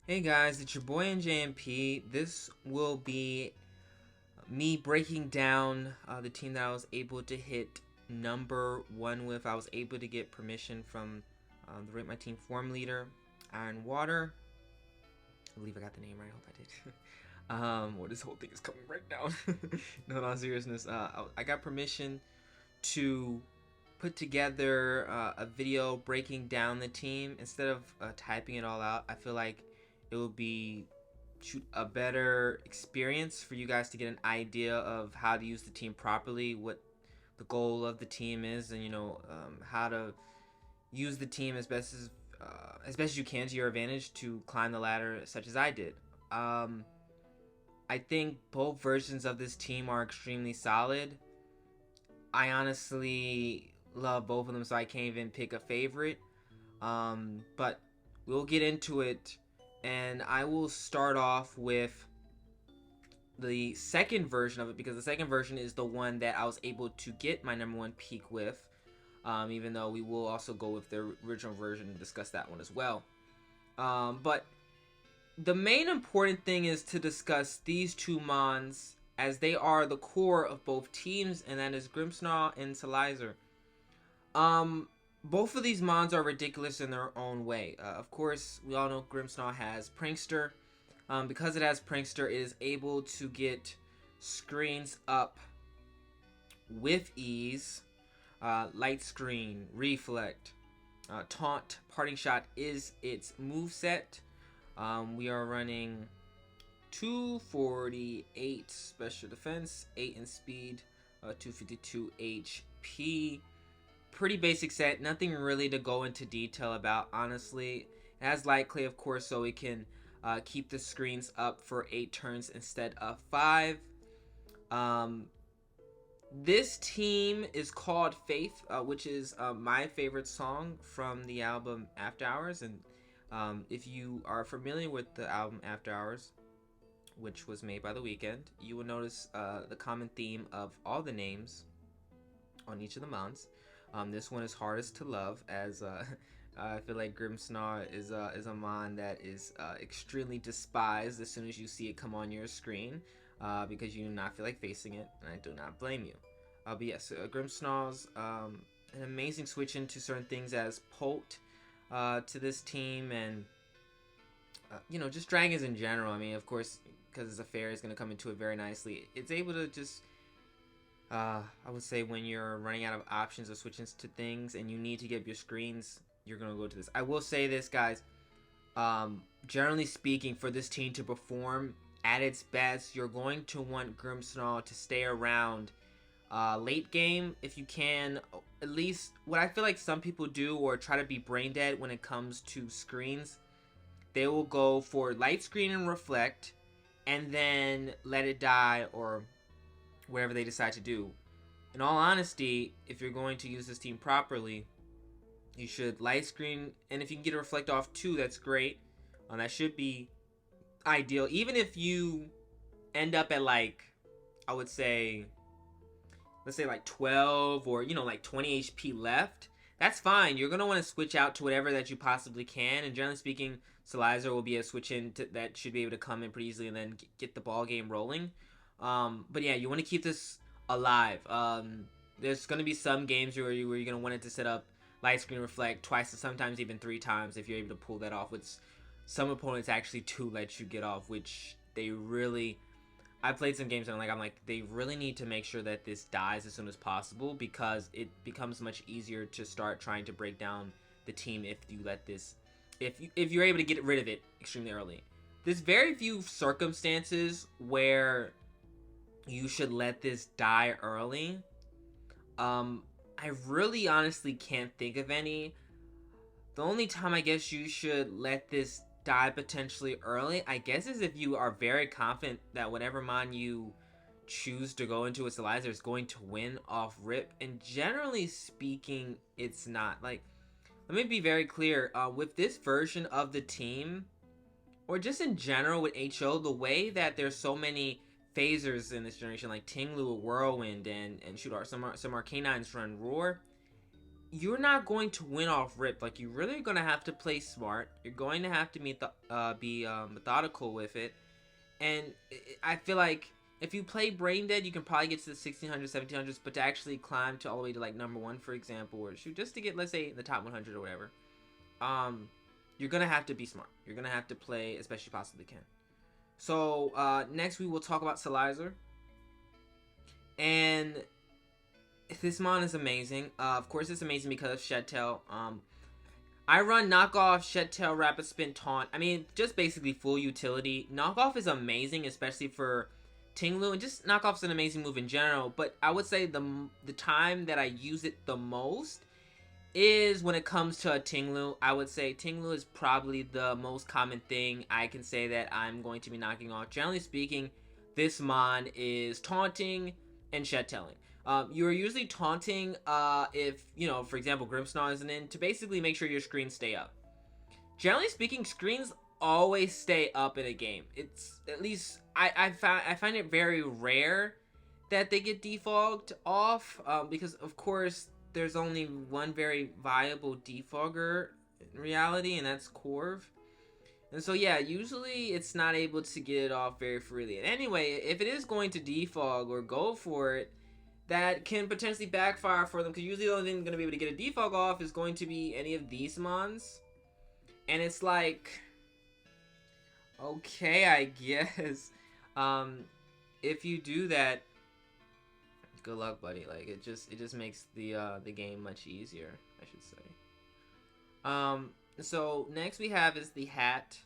Hey guys, it's your boy NJMP. This will be me breaking down the team that I was able to hit number one with. I was able to get permission from the Rate My Team forum leader, Iron Water. I believe I got the name right. I hope I did. Well, this whole thing is coming right down. No, in all seriousness, I got permission to put together a video breaking down the team instead of typing it all out. I feel like it will be a better experience for you guys to get an idea of how to use the team properly, what the goal of the team is, and how to use the team as best as you can to your advantage to climb the ladder, such as I did. I think both versions of this team are extremely solid. I honestly love both of them, so I can't even pick a favorite. But we'll get into it, and I will start off with the second version of it because the second version is the one that I was able to get my number one peak with. Even though we will also go with the original version and discuss that one as well. But the main important thing is to discuss these two mons as they are the core of both teams, and that is Grimmsnarl and Salizer. Both of these mons are ridiculous in their own way. Of course, we all know Grimmsnarl has Prankster. Because it has Prankster, it is able to get screens up with ease. Light Screen, Reflect, Taunt, Parting Shot is its moveset. We are running 248 special defense, 8 in speed, 252 HP. Pretty basic set, nothing really to go into detail about, honestly. It has Light Clay, of course, so it can keep the screens up for 8 turns instead of 5. This team is called Faith, which is my favorite song from the album After Hours. And if you are familiar with the album After Hours, which was made by The Weeknd, you will notice the common theme of all the names on each of the mounts. This one is Hardest to Love, as I feel like Grimmsnarl is a mon that is extremely despised as soon as you see it come on your screen. Because you do not feel like facing it, and I do not blame you. But yes, Grimmsnarl's an amazing switch into certain things as Polt to this team, and just dragons in general. I mean, of course, because it's a fair, is going to come into it very nicely. It's able to just, I would say, when you're running out of options of switching to things and you need to get your screens, you're going to go to this. I will say this, guys. Generally speaking, for this team to perform at its best, you're going to want Grimmsnarl to stay around late game if you can. At least what I feel like some people do, or try to be brain dead when it comes to screens, they will go for Light Screen and Reflect and then let it die, or whatever they decide to do. In all honesty, if you're going to use this team properly, you should Light Screen, and if you can get a Reflect off too, that's great. That should be ideal. Even if you end up at, like, I would say, let's say like 12 or like 20 HP left, that's fine. You're gonna want to switch out to whatever that you possibly can, and generally speaking, Salizer will be a switch in that should be able to come in pretty easily and then get the ball game rolling. But yeah, you want to keep this alive. There's gonna be some games where you're gonna want it to set up Light Screen, Reflect twice, sometimes even 3 times if you're able to pull that off, which some opponents actually do let you get off, which they really... I played some games and I'm like, they really need to make sure that this dies as soon as possible, because it becomes much easier to start trying to break down the team if you let this... If you're able to get rid of it extremely early. There's very few circumstances where you should let this die early. I really honestly can't think of any. The only time I guess you should let this die potentially early, I guess, is if you are very confident that whatever mon you choose to go into with Salizer is going to win off rip. And generally speaking, it's not. Like, let me be very clear. With this version of the team, or just in general with HO, the way that there's so many phasers in this generation, like Tinglu, Whirlwind, and Shootar, some Arcanines run Roar, you're not going to win off rip. Like, you're really going to have to play smart. You're going to have to be methodical with it. And I feel like if you play Brain Dead, you can probably get to the 1600s, 1700s, but to actually climb to all the way to like number 1, for example, or shoot just to get, let's say, the top 100 or whatever, you're gonna have to be smart. You're gonna have to play as best you possibly can. So next we will talk about Salizer, and this mon is amazing. Of course, it's amazing because of Shed Tail. I run knockoff, Shed Tail, Rapid Spin, Taunt. I mean, just basically full utility. Knockoff is amazing, especially for Tinglu, and just knockoff's an amazing move in general. But I would say the time that I use it the most is when it comes to a Tinglu. I would say Tinglu is probably the most common thing I can say that I'm going to be knocking off. Generally speaking, this mon is taunting and Shed Tailing. You're usually taunting if, you know, for example, Grimmsnarl isn't in, to basically make sure your screens stay up. Generally speaking, screens always stay up in a game. It's, at least, I find it very rare that they get defogged off, because, of course, there's only one very viable defogger in reality, and that's Corv. And so, yeah, usually it's not able to get it off very freely. And anyway, if it is going to defog or go for it, that can potentially backfire for them, because usually the only thing going to be able to get a defog off is going to be any of these mons. And it's like, okay, I guess. If you do that, good luck, buddy. Like, it just makes the game much easier, I should say. So next we have is the hat.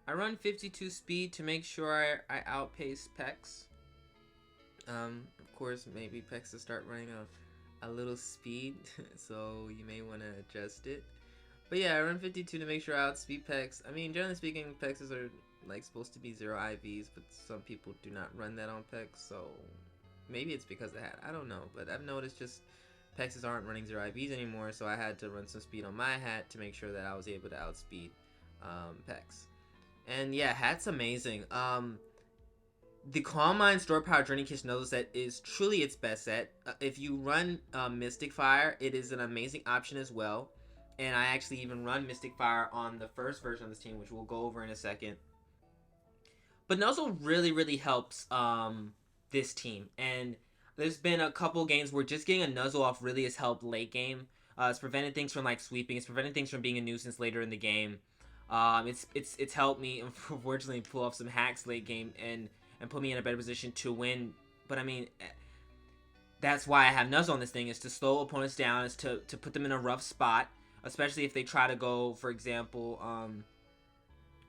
I run 52 speed to make sure I outpace Pex. Of course, maybe Pex will start running a little speed, so you may want to adjust it. But yeah, I run 52 to make sure I outspeed Pex. I mean, generally speaking, Pexes are like supposed to be 0 IVs, but some people do not run that on Pex, so maybe it's because of the hat. I don't know, but I've noticed just Pexes aren't running 0 IVs anymore, so I had to run some speed on my hat to make sure that I was able to outspeed Pex. And yeah, hat's amazing. The Calm Mind Store Power Draining Kiss Nuzzle set is truly its best set. If you run Mystic Fire, it is an amazing option as well. And I actually even run Mystic Fire on the first version of this team, which we'll go over in a second. But Nuzzle really, really helps this team. And there's been a couple games where just getting a Nuzzle off really has helped late game. It's prevented things from like sweeping. It's prevented things from being a nuisance later in the game. It's helped me, unfortunately, pull off some hacks late game and put me in a better position to win. But I mean, that's why I have Nuzzle on this thing, is to slow opponents down, is to put them in a rough spot, especially if they try to go, for example,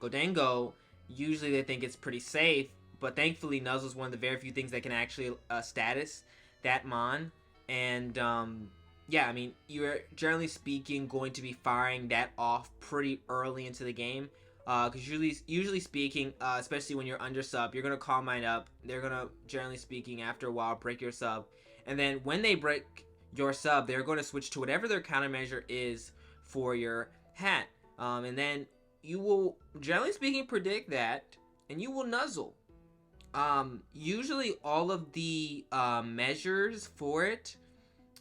Godango. Usually they think it's pretty safe, but thankfully Nuzzle is one of the very few things that can actually status that mon. And yeah, I mean, you're generally speaking going to be firing that off pretty early into the game. Because usually speaking, especially when you're under sub, you're going to Calm Mind up. They're going to, generally speaking, after a while, break your sub. And then when they break your sub, they're going to switch to whatever their countermeasure is for your hat. And then you will, generally speaking, predict that, and you will Nuzzle. Usually all of the measures for it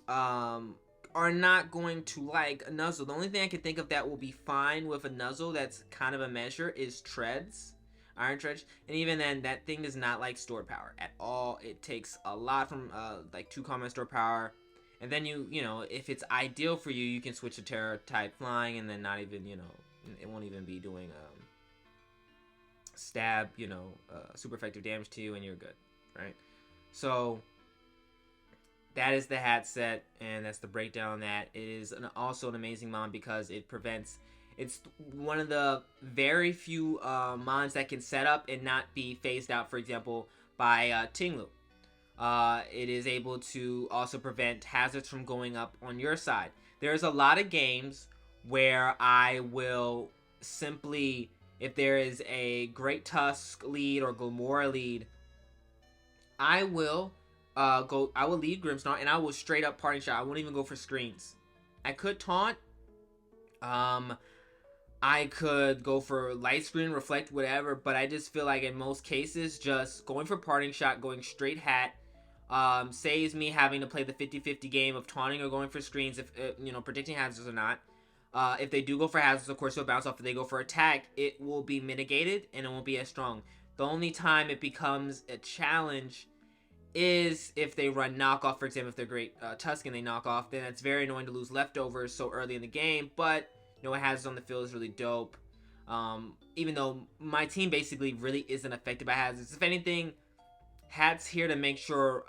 are not going to like a Nuzzle. The only thing I can think of that will be fine with a Nuzzle that's kind of a measure is Treads, Iron Treads, and even then that thing does not like store power at all. It takes a lot from like 2 common store power, and then you know, if it's ideal for you, you can switch to Terra type flying, and then not even, you know, it won't even be doing stab, you know, super effective damage to you, and you're good, right? So that is the hat set, and that's the breakdown on that. It is also an amazing mon because it prevents, it's one of the very few mons that can set up and not be phased out, for example, by Tinglu. It is able to also prevent hazards from going up on your side. There's a lot of games where I will simply, if there is a Great Tusk lead or Glamora lead, I will I will lead Grimmsnarl, and I will straight up parting shot. I won't even go for screens. I could taunt. I could go for light screen, reflect, whatever, but I just feel like in most cases, just going for parting shot, going straight hat, saves me having to play the 50-50 game of taunting or going for screens, if predicting hazards or not. If they do go for hazards, of course, it'll bounce off. If they go for attack, it will be mitigated and it won't be as strong. The only time it becomes a challenge is if they run knockoff. For example, if they're great Tuscan, they knock off, then it's very annoying to lose leftovers so early in the game. But no hazards on the field is really dope. Even though my team basically really isn't affected by hazards. If anything, Hat's here to make sure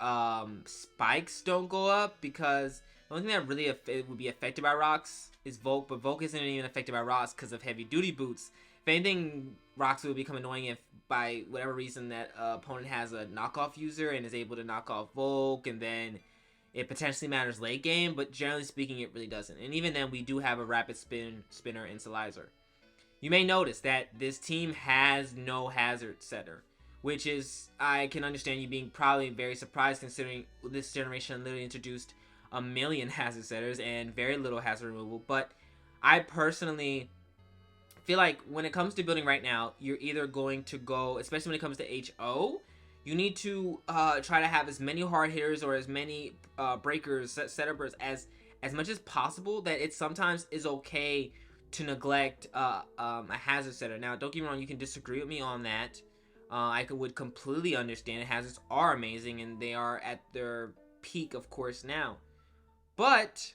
spikes don't go up, because the only thing that really would be affected by rocks is Volk, but Volk isn't even affected by rocks because of heavy duty boots. If anything, rocks would become annoying if by whatever reason that opponent has a knockoff user and is able to knock off Volk, and then it potentially matters late game, but generally speaking it really doesn't. And even then, we do have a rapid spinner in Salizer. You may notice that this team has no hazard setter, which is, I can understand you being probably very surprised considering this generation literally introduced a million hazard setters and very little hazard removal. But I personally feel like when it comes to building right now, you're either going to go, especially when it comes to HO, you need to try to have as many hard hitters or as many breakers, setuppers as much as possible, that it sometimes is okay to neglect a hazard setter. Now, don't get me wrong, you can disagree with me on that. I would completely understand it. Hazards are amazing and they are at their peak, of course, now. But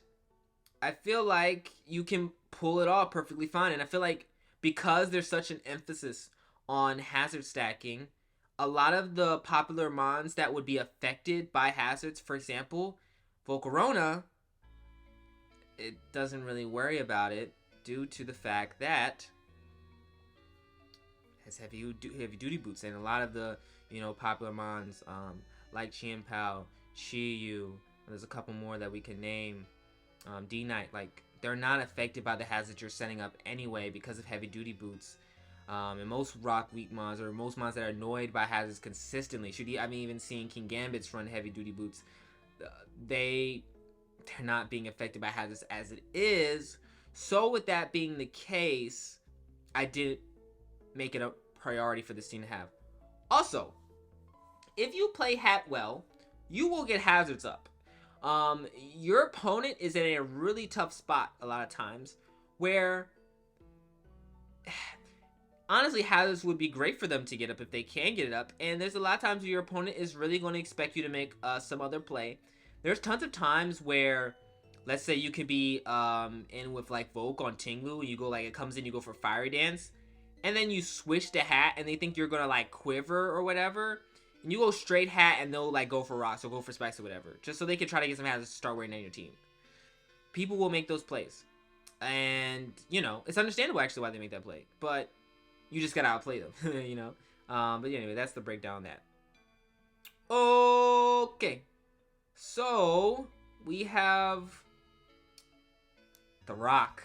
I feel like you can pull it off perfectly fine. And I feel like because there's such an emphasis on hazard stacking, a lot of the popular mons that would be affected by hazards, for example, Volcarona, it doesn't really worry about it due to the fact that it has heavy duty boots. And a lot of the popular mons like Chien-Pao, Chi-Yu, there's a couple more that we can name, D-Knight, like they're not affected by the hazards you're setting up anyway because of heavy duty boots. And most rock weak mons, or most mons that are annoyed by hazards consistently, I mean, even seeing King Gambits run heavy duty boots, they're not being affected by hazards as it is. So with that being the case, I did make it a priority for this team to have. Also, if you play Hat well, you will get hazards up. Your opponent is in a really tough spot a lot of times where honestly hazards would be great for them to get up if they can get it up, and there's a lot of times where your opponent is really going to expect you to make some other play. There's tons of times where, let's say you could be in with like Volk on Tinglu, and you go like, it comes in, you go for Fiery Dance, and then you switch to Hat and they think you're gonna like quiver or whatever, and you go straight Hat and they'll like go for rocks or go for spikes or whatever, just so they can try to get some hazards to start wearing on your team. People will make those plays, and it's understandable actually why they make that play, but you just gotta outplay them. But anyway, that's the breakdown on that. Okay, so we have the Rock.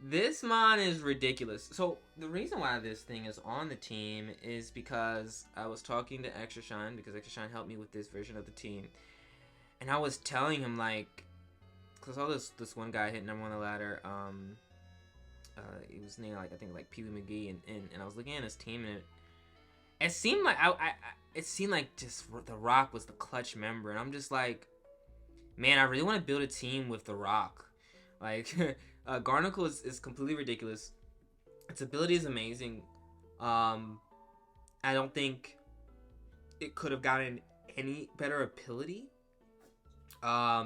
This mon is ridiculous. So the reason why this thing is on the team is because I was talking to Extra Shine, because Extra Shine helped me with this version of the team, and I was telling him, like, because I saw this one guy hit number 1 on the ladder. He was named like, I think like Pee Wee McGee, and I was looking at his team, and it seemed like it seemed like just the Rock was the clutch member, and I'm just like, man, I really want to build a team with the Rock. Like, Garnacle is completely ridiculous. Its ability is amazing. I don't think it could have gotten any better ability.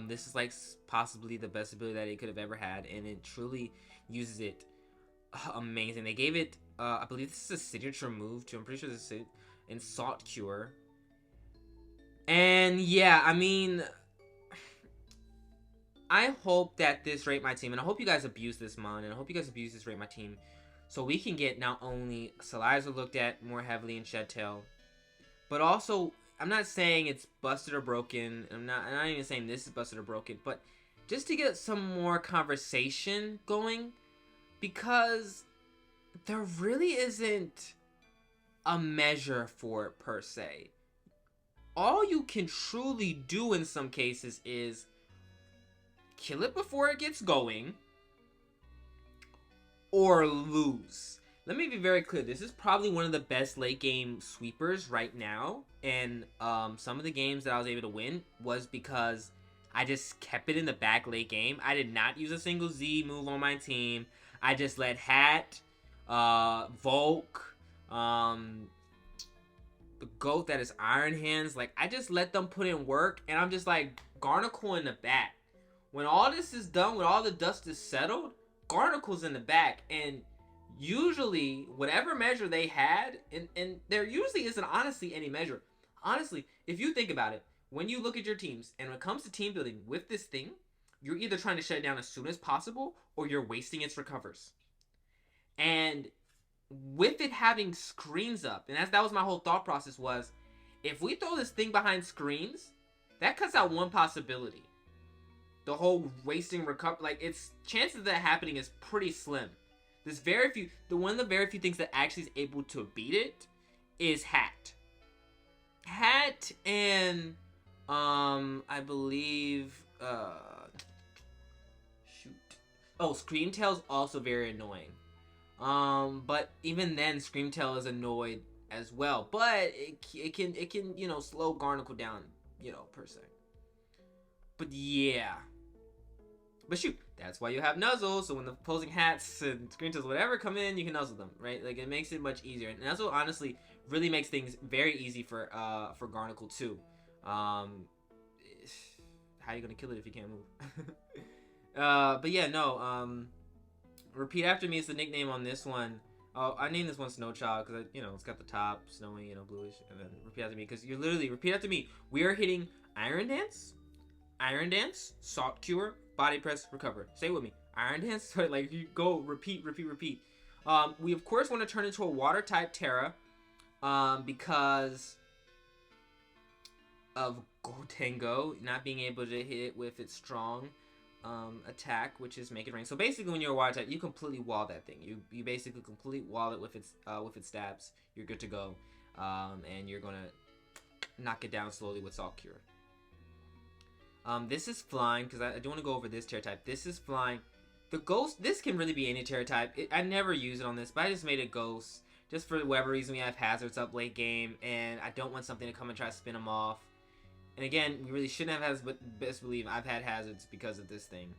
This is like possibly the best ability that it could have ever had, and it truly uses it amazing. They gave it, I believe this is a signature move too. I'm pretty sure this is in Salt Cure. And yeah, I mean, I hope that this Rate My Team, and I hope you guys abuse this mon, and I hope you guys abuse this Rate My Team, so we can get not only Salizer looked at more heavily in Shedtail, but also, I'm not saying it's busted or broken, I'm not even saying this is busted or broken, but just to get some more conversation going, because there really isn't a measure for it per se. All you can truly do in some cases is kill it before it gets going, or lose. let me be very clear. This is probably one of the best late game sweepers right now. And some of the games that I was able to win was because I just kept it in the back late game. I did not use a single Z move on my team. I just let Hat, Volk, the GOAT that is Iron Hands. Like, I just let them put in work. And I'm just like, Garnacle in the back. When all this is done, when all the dust is settled, Garnacle's in the back. And usually, whatever measure they had, and there usually isn't honestly any measure. Honestly, if you think about it, when you look at your teams, and when it comes to team building with this thing, you're either trying to shut it down as soon as possible, or you're wasting its recovers. And with it having screens up, and that was my whole thought process was, if we throw this thing behind screens, that cuts out one possibility. The whole wasting recover, like, its chances of that happening is pretty slim. There's very few. One of the very few things that actually is able to beat it is Hat. Hat and I believe shoot. Oh, Screamtail's also very annoying. But even then, Screamtail is annoyed as well. But it can slow Garnacle down, per se. But yeah. But shoot, that's why you have Nuzzle, so when the opposing Hats and Screamtails, whatever, come in, you can Nuzzle them, right? Like, it makes it much easier. And Nuzzle, honestly, really makes things very easy for Garnacle, too. How are you gonna kill it if you can't move? But yeah, no, repeat after me is the nickname on this one. Oh, I named this one Snow Child, because, it's got the top, snowy, bluish, and then repeat after me, because you're literally, repeat after me, we are hitting Iron Dance, Salt Cure, Body Press, Recover. Say it with me. Iron Dance, like, you go, repeat. We, of course, want to turn into a Water-type Terra, because of Gotengo not being able to hit with its strong attack, which is Make It Rain. So basically, when you're a Water-type, you completely wall that thing. You basically completely wall it with its stabs. You're good to go, and you're gonna knock it down slowly with Salt Cure. This is Flying, because I do want to go over this Terra type. This is Flying. The Ghost, this can really be any Terra type. I never use it on this, but I just made it Ghost. Just for whatever reason, we have Hazards up late game, and I don't want something to come and try to spin them off. And again, we really shouldn't have Hazards, but best believe I've had Hazards because of this thing.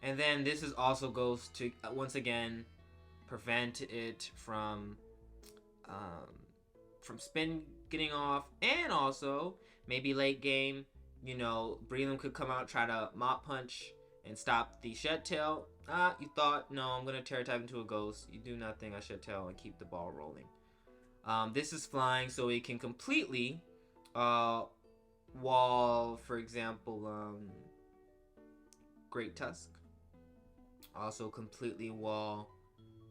And then this is also Ghost to, once again, prevent it from spin getting off, and also, maybe late game, Breland could come out, try to Mop Punch, and stop the Shed Tail. You thought, no, I'm going to Terra type into a Ghost. You do nothing, I Shed Tail, and keep the ball rolling. This is Flying, so it can completely wall, for example, Great Tusk. Also completely wall,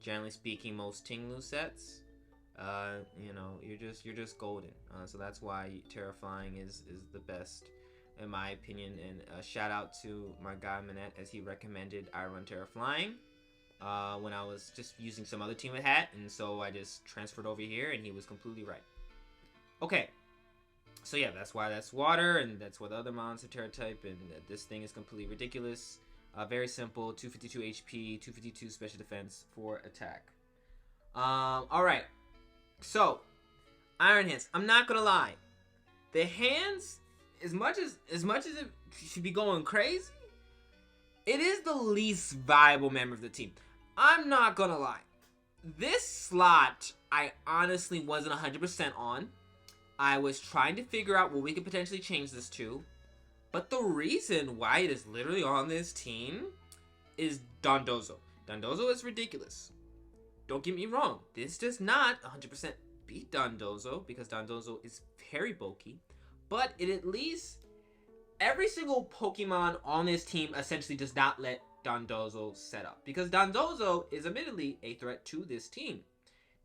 generally speaking, most Tinglu sets. You're just golden. So that's why Terra Flying is the best, in my opinion. And shout out to my guy Manette, as he recommended I run Terra Flying when I was just using some other team with Hat, and so I just transferred over here, and he was completely right. Okay, so yeah, that's why that's Water, and that's why the other mons are Terra type, and this thing is completely ridiculous. Very simple, 252 HP, 252 special defense, 4 attack. Alright, so Iron Hands. I'm not gonna lie, the hands, as much as it should be going crazy, it is the least viable member of the team. I'm not gonna lie. This slot, I honestly wasn't 100% on. I was trying to figure out what we could potentially change this to. But the reason why it is literally on this team is Dondozo. Dondozo is ridiculous. Don't get me wrong. This does not 100% beat Dondozo, because Dondozo is very bulky. But it at least, every single Pokemon on this team essentially does not let Dondozo set up. Because Dondozo is admittedly a threat to this team.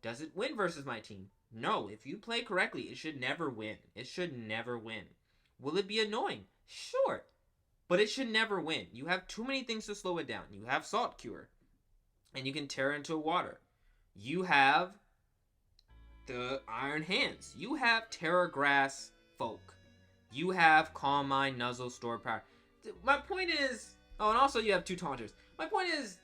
Does it win versus my team? No. If you play correctly, it should never win. It should never win. Will it be annoying? Sure. But it should never win. You have too many things to slow it down. You have Salt Cure. And you can Terra into Water. You have the Iron Hands. You have Terra Grass Folk. You have Calm Mind, Nuzzle, Store Power. My point is... Oh, and also you have 2 Taunters. My point is,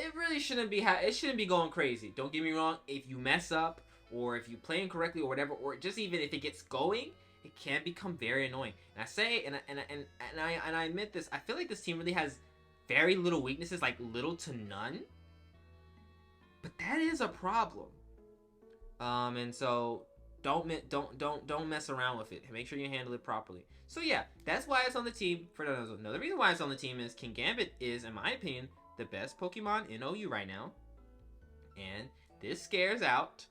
it really shouldn't be. It shouldn't be going crazy. Don't get me wrong. If you mess up, or if you play incorrectly, or whatever, or just even if it gets going, it can become very annoying. And I say, and I admit this. I feel like this team really has very little weaknesses, like little to none. But that is a problem. And so don't mess around with it. Make sure you handle it properly. So yeah, that's why it's on the team. For another reason why it's on the team is King Gambit is, in my opinion, the best Pokemon in OU right now. And this scares out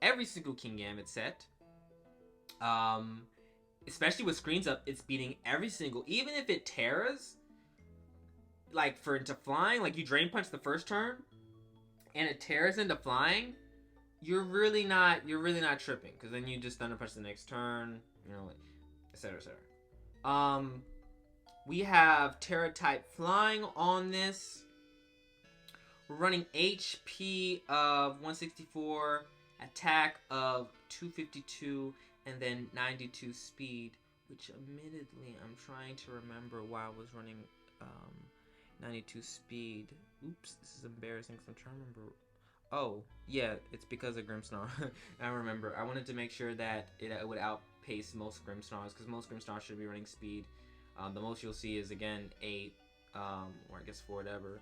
every single King Gambit set. Especially with screens up, it's beating every single, even if it tears, like into flying, like you Drain Punch the first turn, and it tears into flying, you're really not tripping, because then you just Thunder Punch the next turn, you know, etc. We have Terra type flying on this. We're running HP of 164, attack of 252, and then 92 speed, which admittedly I'm trying to remember why I was running 92 speed. Oops, this is embarrassing because I'm trying to remember. Oh, yeah, it's because of Grimmsnarl. I remember. I wanted to make sure that it would outpace most Grimmsnarls, because most Grimmsnarls should be running speed. The most you'll see is, again, 8, or I guess 4, whatever.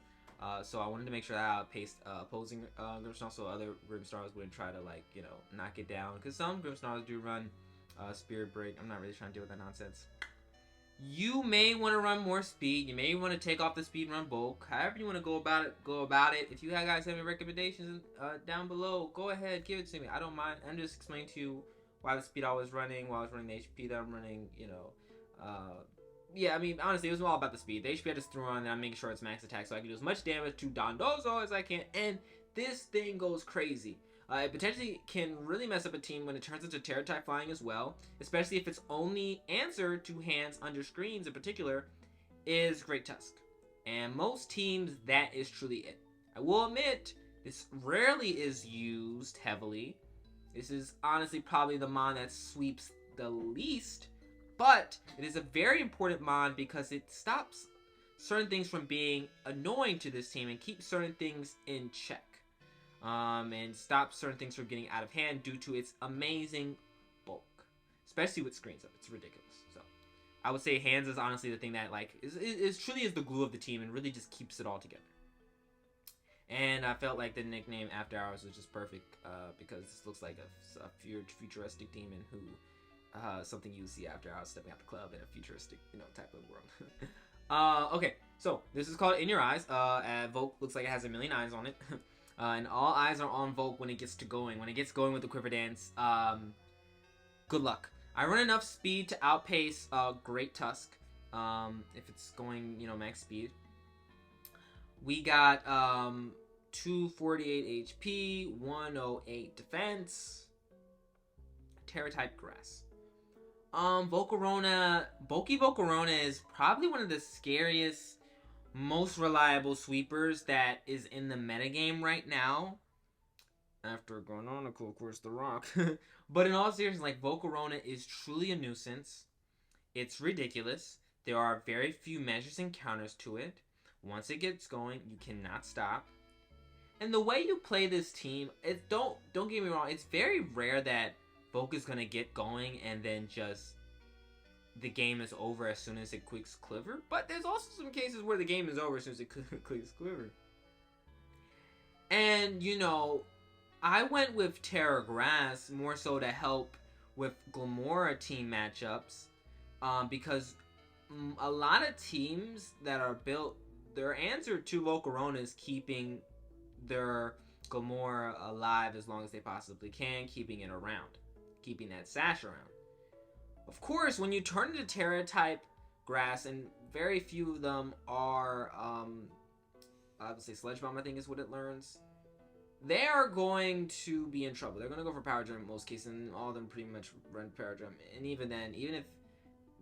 So I wanted to make sure that I outpaced opposing Grimmsnarls, so other Grimmsnarls wouldn't try to, like, you know, knock it down. Because some Grimmsnarls do run Spirit Break. I'm not really trying to deal with that nonsense. You may want to run more speed. You may want to take off the speed run bulk. However you want to go about it. If you guys have any recommendations down below, go ahead, give it to me. I don't mind. I'm just explaining to you why the speed I was running, while I was running the HP that I'm running, you know. Yeah, I mean, honestly, it was all about the speed. The HP I just threw on, and I'm making sure it's max attack, so I can do as much damage to Dondozo as I can. And this thing goes crazy. It potentially can really mess up a team when it turns into Terra type flying as well, especially if its only answer to hands under screens in particular is Great Tusk. And most teams, that is truly it. I will admit, this rarely is used heavily. This is honestly probably the mon that sweeps the least, but it is a very important mon because it stops certain things from being annoying to this team and keeps certain things in check. And stop certain things from getting out of hand due to its amazing bulk, especially with screens up. It's ridiculous. So I would say hands is honestly the thing that, like, is truly is the glue of the team and really just keeps it all together. And I felt like the nickname After Hours was just perfect because this looks like a futuristic demon who something you see after hours stepping out the club in a futuristic, you know, type of world. Okay, so this is called In Your Eyes. Volk looks like it has a million eyes on it. And all eyes are on Volk when it gets to going. When it gets going with the Quiver Dance, good luck. I run enough speed to outpace Great Tusk if it's going, you know, max speed. We got 248 HP, 108 defense, Terra type Grass. Volcarona is probably one of the scariest, most reliable sweepers that is in the metagame right now. After going on, of course, the Rock. But in all seriousness, like, Volcarona is truly a nuisance. It's ridiculous. There are very few measures and counters to it. Once it gets going, you cannot stop. And the way you play this team, don't get me wrong, it's very rare that Volk is gonna get going and then just the game is over as soon as it clicks Quiver. But there's also some cases where the game is over as soon as it clicks Quiver. And, you know, I went with Terra Grass more so to help with Glamora team matchups, because a lot of teams that are built, their answer to Volcarona is keeping their Glamora alive as long as they possibly can, keeping it around, keeping that sash around. Of course, when you turn into Terra type Grass, and very few of them are, I would say Sledge Bomb, I think is what it learns, they are going to be in trouble. They're going to go for Power Gem in most cases, and all of them pretty much run Power Gem. And even then, even if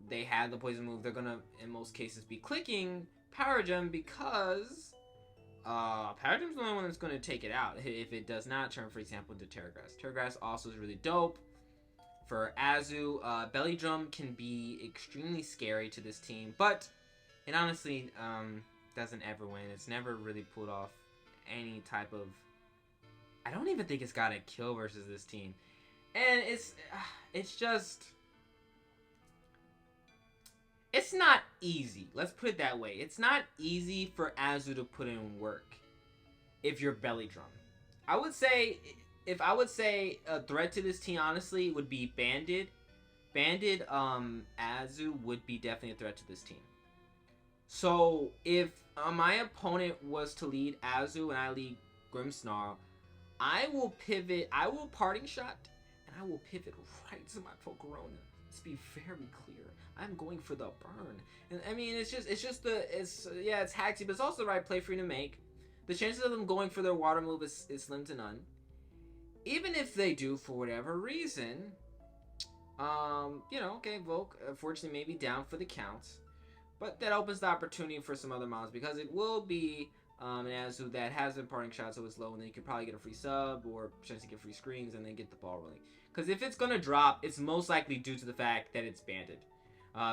they have the Poison move, they're going to, in most cases, be clicking Power Gem because Power Gem's the only one that's going to take it out if it does not turn, for example, into Terra Grass. Terra Grass also is really dope. For Azu, Belly Drum can be extremely scary to this team, but it honestly doesn't ever win. It's never really pulled off any type of. I don't even think it's got a kill versus this team, and it's just. It's not easy. Let's put it that way. It's not easy for Azu to put in work if you're belly drum. I would say, if I would say a threat to this team, honestly, would be Bandit. Bandit, Azu would be definitely a threat to this team. So if my opponent was to lead Azu and I lead Grimmsnarl, I will pivot. I will parting shot, and I will pivot right to my Pokerona. Let's be very clear. I'm going for the burn, and I mean it's hacksy, but it's also the right play for you to make. The chances of them going for their water move is slim to none. Even if they do for whatever reason, okay, Volk unfortunately may be down for the counts, but that opens the opportunity for some other mods because it will be an Azu that has been parting shot, so it's low, and then you could probably get a free sub or potentially get free screens and then get the ball rolling. Because if it's gonna drop, it's most likely due to the fact that it's banded.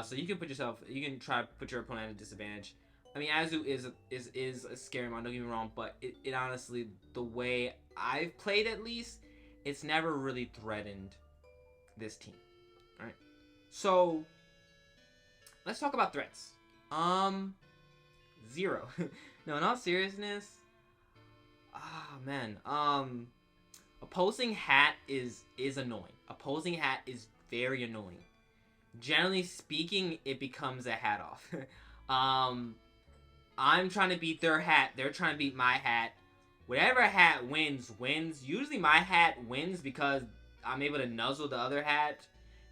So you can try to put your opponent at a disadvantage. I mean, Azu is a scary mod, don't get me wrong, but it honestly, the way I've played at least, it's never really threatened this team. Alright. So let's talk about threats. Zero. No, in all seriousness, opposing hat is annoying. Opposing hat is very annoying. Generally speaking, it becomes a hat off. I'm trying to beat their hat. They're trying to beat my hat. Whatever hat wins. Usually my hat wins because I'm able to nuzzle the other hat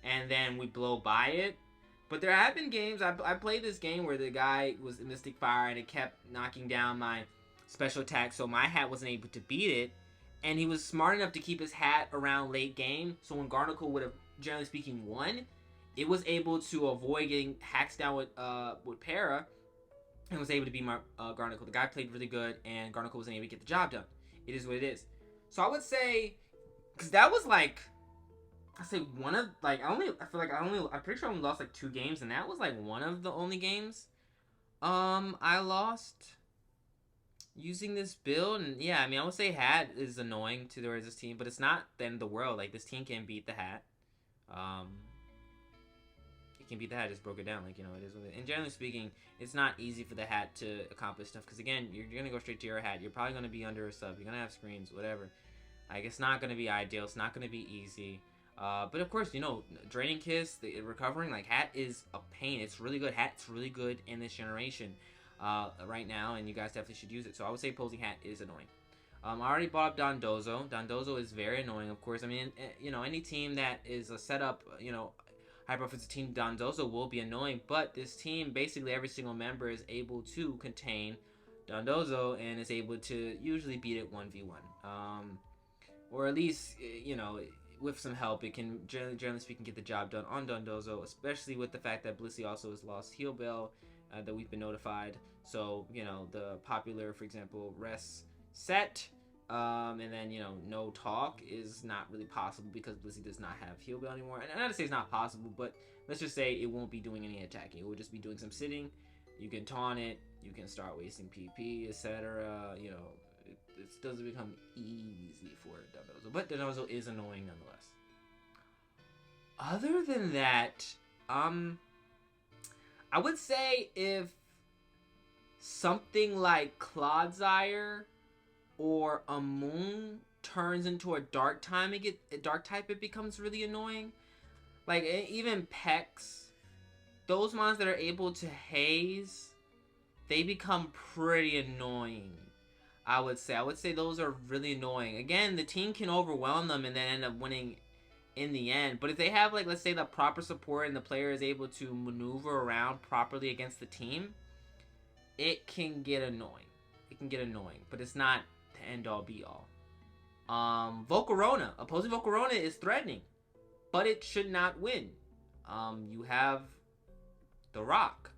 and then we blow by it. But there have been games, I played this game where the guy was in Mystic Fire and it kept knocking down my special attack, so my hat wasn't able to beat it. And he was smart enough to keep his hat around late game, so when Garnacle would have, generally speaking, won, it was able to avoid getting hacks down with Para, and was able to beat my Garnacle. The guy played really good, and Garnacle wasn't able to get the job done. It is what it is. So I would say, because that was like, I say one of, like, I'm pretty sure I only lost like 2 games, and that was like one of the only games I lost using this build. And yeah, I mean, I would say hat is annoying to the resist team, but it's not the end of the world. Like, this team can beat the hat. It can beat the hat, just broke it down, like, it is what it is. And generally speaking, it's not easy for the hat to accomplish stuff, because again, you're gonna go straight to your hat. You're probably gonna be under a sub, you're gonna have screens, whatever. Like, it's not gonna be ideal, it's not gonna be easy. But of course, Draining Kiss, recovering, like, hat is a pain. It's really good. Hat's really good in this generation right now, and you guys definitely should use it. So I would say opposing hat is annoying. I already brought up Dondozo. Dondozo is very annoying, of course. I mean, any team that is a setup, hyper-offensive team, Dondozo will be annoying. But this team, basically every single member is able to contain Dondozo and is able to usually beat it 1v1. Or at least, with some help, it can, generally speaking, get the job done on Dondozo, especially with the fact that Blissey also has lost Heal Bell, that we've been notified. So, the popular, for example, Rest Set, and then, No Talk is not really possible because Blissey does not have Heal Bell anymore. And not to say it's not possible, but let's just say it won't be doing any attacking. It will just be doing some sitting. You can taunt it, you can start wasting PP, etc., it doesn't become easy for Dondozo, but Dondozo is annoying nonetheless. Other than that, I would say if something like Clodsire or a Moon turns into a Dark type, it becomes really annoying. Like, even Pex, those mons that are able to haze, they become pretty annoying. I would say those are really annoying. Again, the team can overwhelm them and then end up winning in the end. But if they have, like, let's say the proper support and the player is able to maneuver around properly against the team, it can get annoying. But it's not the end-all, be-all. Volcarona. Opposing Volcarona is threatening, but it should not win. You have the Rock.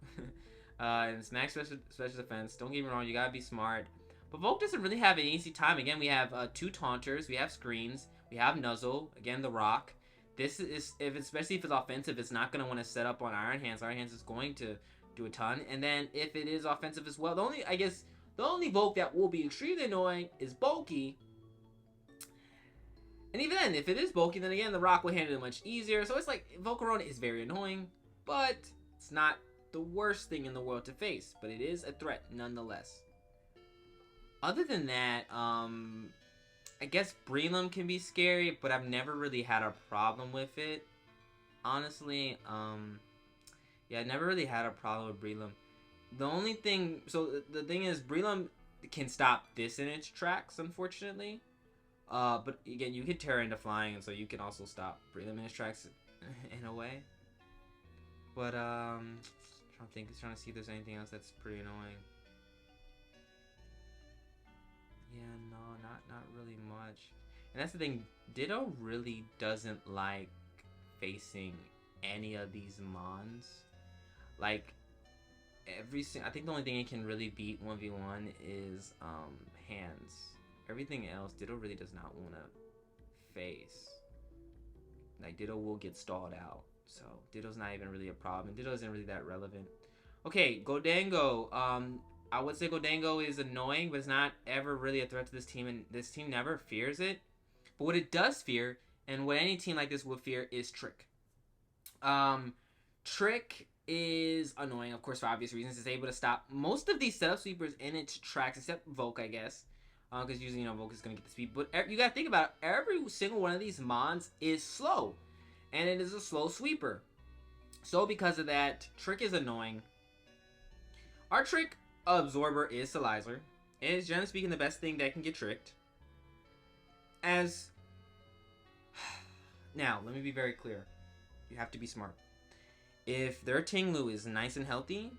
And it's max special defense. Don't get me wrong, you gotta be smart. But Volk doesn't really have an easy time. Again, we have 2 taunters, we have screens, we have Nuzzle, again the Rock. This is, especially if it's offensive, it's not going to want to set up on Iron Hands. Iron Hands is going to do a ton. And then if it is offensive as well, the The only Volk that will be extremely annoying is Bulky. And even then, if it is Bulky, then again, the Rock will handle it much easier. So it's like, Volcarona is very annoying, but it's not the worst thing in the world to face. But it is a threat nonetheless. Other than that, I guess Brelam can be scary, but I've never really had a problem with it. Honestly, yeah, I never really had a problem with Brelam. The only thing, so the thing is, Brelam can stop this in its tracks, unfortunately. But again, you can tear into flying, and so you can also stop Brelam in its tracks in a way. But trying to see if there's anything else that's pretty annoying. Yeah, no, not really much. And that's the thing, Ditto really doesn't like facing any of these mons. Like, I think the only thing it can really beat 1v1 is hands. Everything else, Ditto really does not want to face. Like, Ditto will get stalled out. So, Ditto's not even really a problem. Ditto isn't really that relevant. Okay, Gholdengo. I would say Gholdengo is annoying, but it's not ever really a threat to this team, and this team never fears it. But what it does fear, and what any team like this would fear, is Trick. Trick is annoying, of course, for obvious reasons. It's able to stop most of these setup sweepers in its tracks, except Volk, I guess. Because usually, Volk is going to get the speed. But you got to think about it. Every single one of these mons is slow. And it is a slow sweeper. So because of that, Trick is annoying. Our Trick Absorber is Salizer. It is, generally speaking, the best thing that can get tricked. Now, let me be very clear. You have to be smart. If their Tinglu is nice and healthy,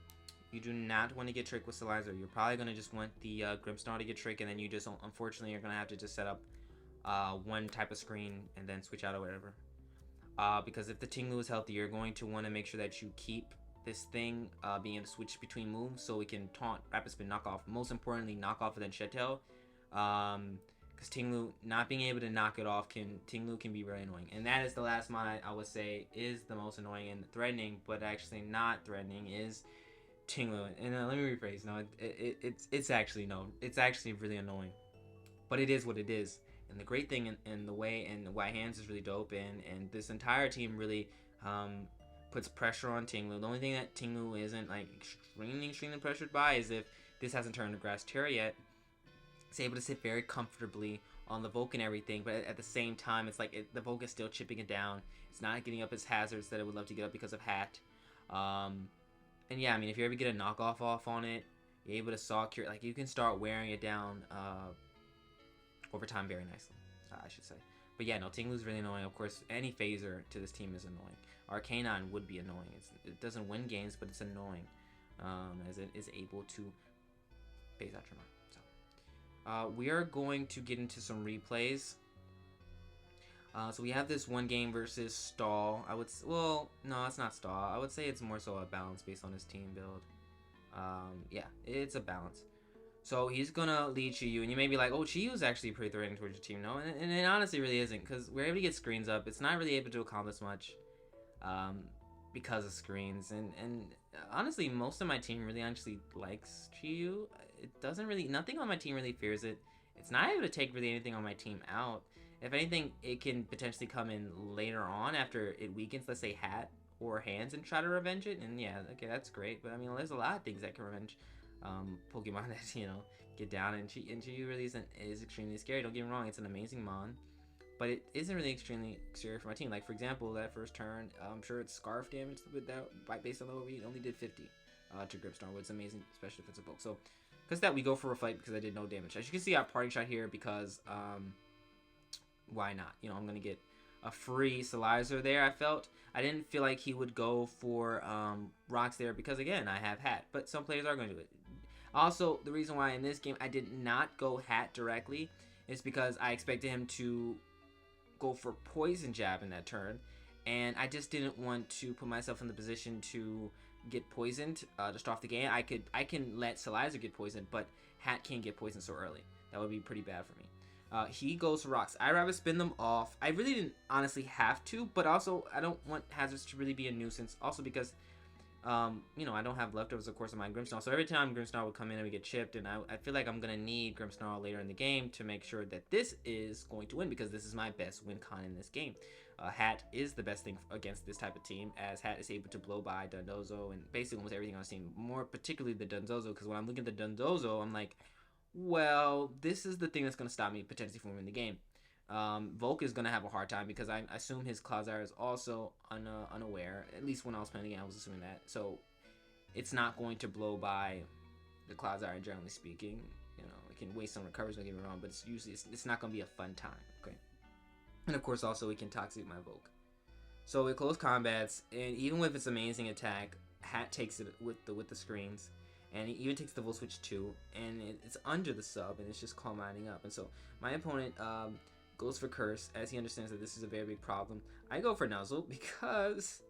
you do not want to get tricked with Salizer. You're probably going to just want the Grimmsnarl to get tricked, and then you just, unfortunately, you're going to have to just set up one type of screen and then switch out or whatever. Because if the Tinglu is healthy, you're going to want to make sure that you keep this thing being able to switch between moves so it can taunt, rapid spin, knock off. Most importantly, knock off and then Shed Tail. Because Tinglu, not being able to knock it off, Tinglu can be very annoying. And that is the last mod I would say is the most annoying and threatening, but actually not threatening, is Tinglu. And let me rephrase. No, it's actually really annoying. But it is what it is. And the great thing in the way and why Hands is really dope, and this entire team really puts pressure on Tinglu. The only thing that Tinglu isn't like extremely pressured by is if this hasn't turned to Grass Terra yet. It's able to sit very comfortably on the Volk and everything, but at the same time, it's like the Volk is still chipping it down. It's not getting up its hazards that it would love to get up because of Hat. And yeah, I mean, if you ever get a knockoff off on it, you're able to saw cure. Like, you can start wearing it down over time very nicely, I should say. But yeah, no, Tinglu's really annoying. Of course, any phaser to this team is annoying. Arcanine would be annoying. It doesn't win games, but it's annoying, as it is able to phase out your mind. We are going to get into some replays. So we have this one game versus Stall. Well, no, it's not Stall. I would say it's more so a balance based on his team build. Yeah, it's a balance. So he's gonna lead Chiyu, and you may be like, oh, Chiyu's actually pretty threatening towards your team. No, and it honestly really isn't, because we're able to get screens up. It's not really able to accomplish much because of screens. And honestly, most of my team really actually likes Chiyu. It doesn't really, nothing on my team really fears it. It's not able to take really anything on my team out. If anything, it can potentially come in later on after it weakens, let's say, Hat or Hands, and try to revenge it. And yeah, okay, that's great. But I mean, there's a lot of things that can revenge Pokemon that, get down. And Chiyu really is extremely scary. Don't get me wrong, it's an amazing mon. But it isn't really extremely scary for my team. Like, for example, that first turn, I'm sure it's Scarf damage with that, based on the overheat, only did 50 to Grimmsnarl, which is amazing special defensive bulk. So, because that, we go for a fight because I did no damage. As you can see, I parting shot here because, why not? I'm going to get a free Salizer there, I felt. I didn't feel like he would go for rocks there because, again, I have Hat. But some players are going to do it. Also, the reason why in this game I did not go Hat directly is because I expected him to go for Poison Jab in that turn. And I just didn't want to put myself in the position to get poisoned just off the game. I can let Salizer get poisoned, but Hat can't get poisoned so early. That would be pretty bad for me. He goes for rocks. I rather spin them off. I really didn't honestly have to, but also I don't want hazards to really be a nuisance. Also because You know, I don't have leftovers, of course, of my Grimmsnarl. So every time Grimmsnarl would come in and we get chipped, and I feel like I'm going to need Grimmsnarl later in the game to make sure that this is going to win, because this is my best win con in this game. Hat is the best thing against this type of team, as Hat is able to blow by Dundozo and basically almost everything on the team. More particularly the Dundozo, because when I'm looking at the Dundozo, I'm like, well, this is the thing that's going to stop me potentially from winning the game. Volk is going to have a hard time because I assume his Clodsire is also unaware. At least when I was playing the game, I was assuming that. So it's not going to blow by the Clodsire, generally speaking. You know, it can waste some recoveries, don't get me wrong, but it's usually it's not going to be a fun time. Okay. And of course, also it can toxic my Volk. So with close combats, and even with its amazing attack, Hat takes it with the screens, and he even takes the Volt Switch too, and it's under the sub, and it's just calm lining up. And so my opponent goes for Curse, as he understands that this is a very big problem. I go for Nuzzle because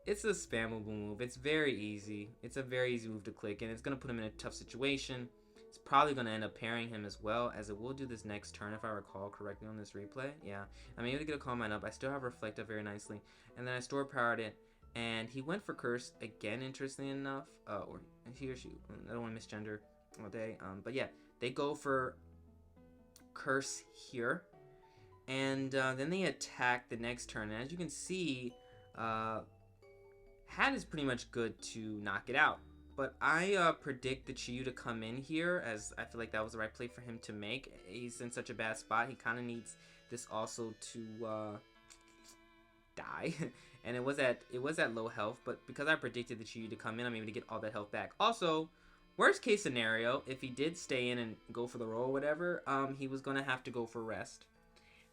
it's a spammable move. It's very easy. It's a very easy move to click, and it's going to put him in a tough situation. It's probably going to end up pairing him as well, as it will do this next turn if I recall correctly on this replay. Yeah, I'm able to get a Calm Mind up. I still have Reflect up very nicely, and then I Store Powered it, and he went for Curse again, interestingly enough, or he or she, I don't want to misgender all day, but yeah, they go for Curse here, and then they attack the next turn, and as you can see, Hat is pretty much good to knock it out. But I predict the Chiyu to come in here, as I feel like that was the right play for him to make. He's in such a bad spot. He kind of needs this also to die. And it was at low health, but because I predicted the Chiyu to come in, I'm able to get all that health back. Also, worst case scenario, if he did stay in and go for the roll or whatever, he was going to have to go for rest.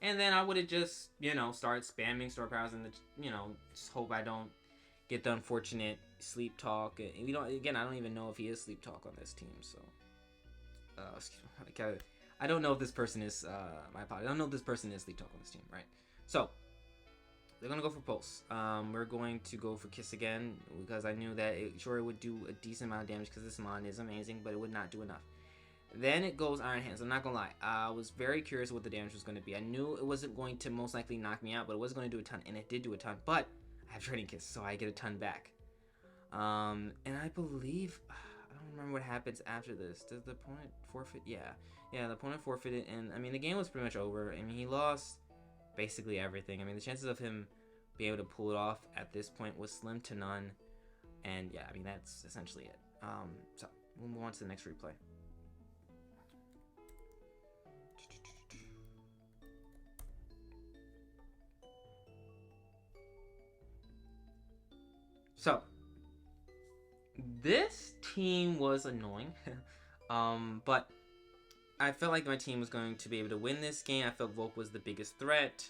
And then I would have just, you know, started spamming Store Powers and, you know, just hope I don't get the unfortunate Sleep Talk. And we don't, again, I don't even know if he is Sleep Talk on this team, so I don't know if this person is my apologies. I don't know if this person is Sleep Talk on this team, right? So they're gonna go for Pulse. We're going to go for Kiss again because I knew that it would do a decent amount of damage because this mon is amazing, but it would not do enough. Then it goes Iron Hands. I'm not gonna lie, I was very curious what the damage was going to be. I knew it wasn't going to most likely knock me out, but it was going to do a ton, and it did do a ton. But I have Trading Kiss, so I get a ton back. And I believe, I don't remember what happens after this. Does the opponent forfeit? Yeah, the opponent forfeited, and I mean the game was pretty much over. I mean he lost basically everything. I mean the chances of him being able to pull it off at this point was slim to none. And yeah, I mean that's essentially it. So we'll move on to the next replay. So this team was annoying, but I felt like my team was going to be able to win this game. I felt Volk was the biggest threat